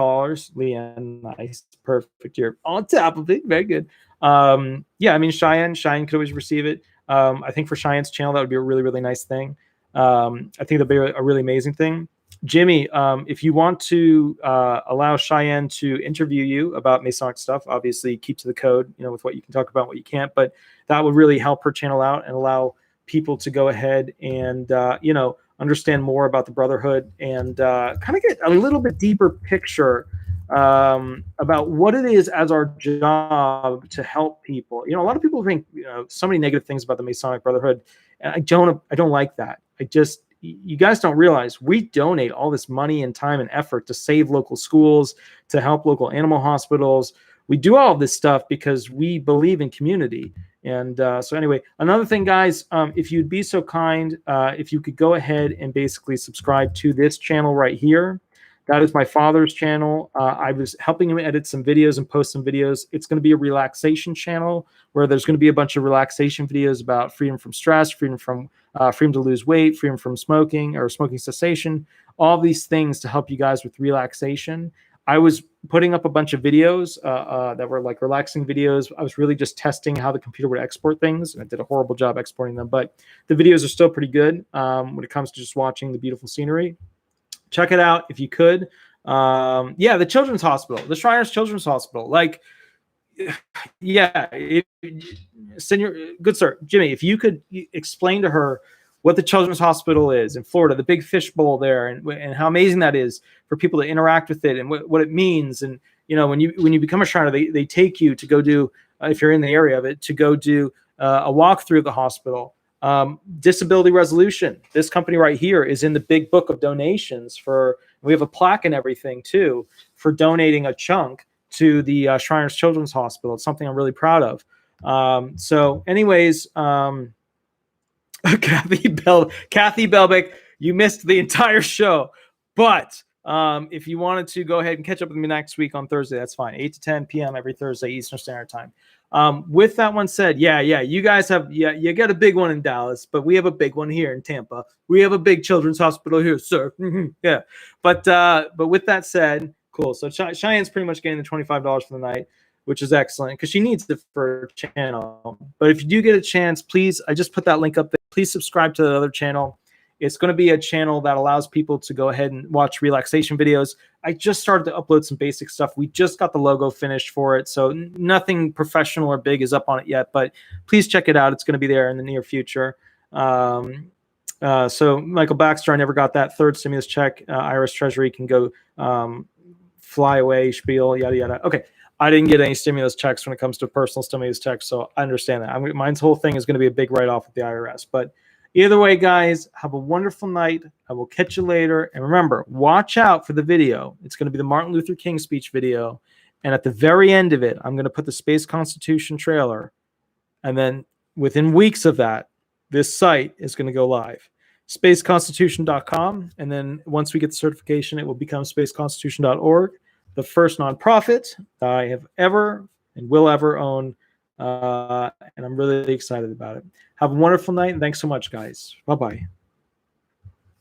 Leanne, nice, perfect. You're on top of it. Very good. Yeah, I mean, Cheyenne could always receive it. I think for Cheyenne's channel, that would be a really, really nice thing. I think that'd be a really amazing thing. Jimmy, if you want to allow Cheyenne to interview you about Masonic stuff, obviously keep to the code, with what you can talk about, what you can't, but that would really help her channel out and allow people to go ahead and, understand more about the Brotherhood and kind of get a little bit deeper picture about what it is as our job to help people. A lot of people think, so many negative things about the Masonic Brotherhood. And I don't like that. You guys don't realize we donate all this money and time and effort to save local schools, to help local animal hospitals. We do all of this stuff because we believe in community. And so anyway, another thing, guys, if you'd be so kind, if you could go ahead and basically subscribe to this channel right here. That is my father's channel. I was helping him edit some videos and post some videos. It's going to be a relaxation channel where there's going to be a bunch of relaxation videos about freedom from stress, freedom to lose weight, freedom from smoking or smoking cessation, all these things to help you guys with relaxation. I was putting up a bunch of videos that were like relaxing videos. I was really just testing how the computer would export things, and I did a horrible job exporting them. But the videos are still pretty good when it comes to just watching the beautiful scenery. Check it out if you could. Yeah, the Children's Hospital, the Shriners Children's Hospital. Like, yeah, Senior, good sir, Jimmy, if you could explain to her what the Children's Hospital is in Florida, the big fishbowl there, and how amazing that is for people to interact with it and what it means. And, when you become a Shriner, they take you to go do, if you're in the area of it, to go do a walkthrough of the hospital. Disability resolution. This company right here is in the big book of donations we have a plaque and everything too, for donating a chunk to the Shriners Children's Hospital. It's something I'm really proud of. So anyways, Kathy Belbick, you missed the entire show, but if you wanted to go ahead and catch up with me next week on Thursday, that's fine. 8 to 10 p.m. every Thursday, Eastern Standard Time. With that one said, yeah, you guys have, you got a big one in Dallas, but we have a big one here in Tampa. We have a big children's hospital here, sir. Yeah. But with that said, cool. So Cheyenne's pretty much getting the $25 for the night, which is excellent because she needs it for her channel. But if you do get a chance, please, I just put that link up there. Please subscribe to the other channel. It's going to be a channel that allows people to go ahead and watch relaxation videos. I just started to upload some basic stuff. We just got the logo finished for it, so nothing professional or big is up on it yet, but please check it out. It's going to be there in the near future. So Michael Baxter, I never got that third stimulus check. IRS Treasury can go fly away spiel, yada yada. Okay, I didn't get any stimulus checks when it comes to personal stimulus checks, so I understand that. Mine's whole thing is going to be a big write-off with the IRS. But either way, guys, have a wonderful night. I will catch you later. And remember, watch out for the video. It's going to be the Martin Luther King speech video. And at the very end of it, I'm going to put the Space Constitution trailer. And then within weeks of that, this site is going to go live. SpaceConstitution.com. And then once we get the certification, it will become SpaceConstitution.org, the first nonprofit that I have ever and will ever own. And I'm really excited about it. Have a wonderful night. And thanks so much, guys. Bye-bye.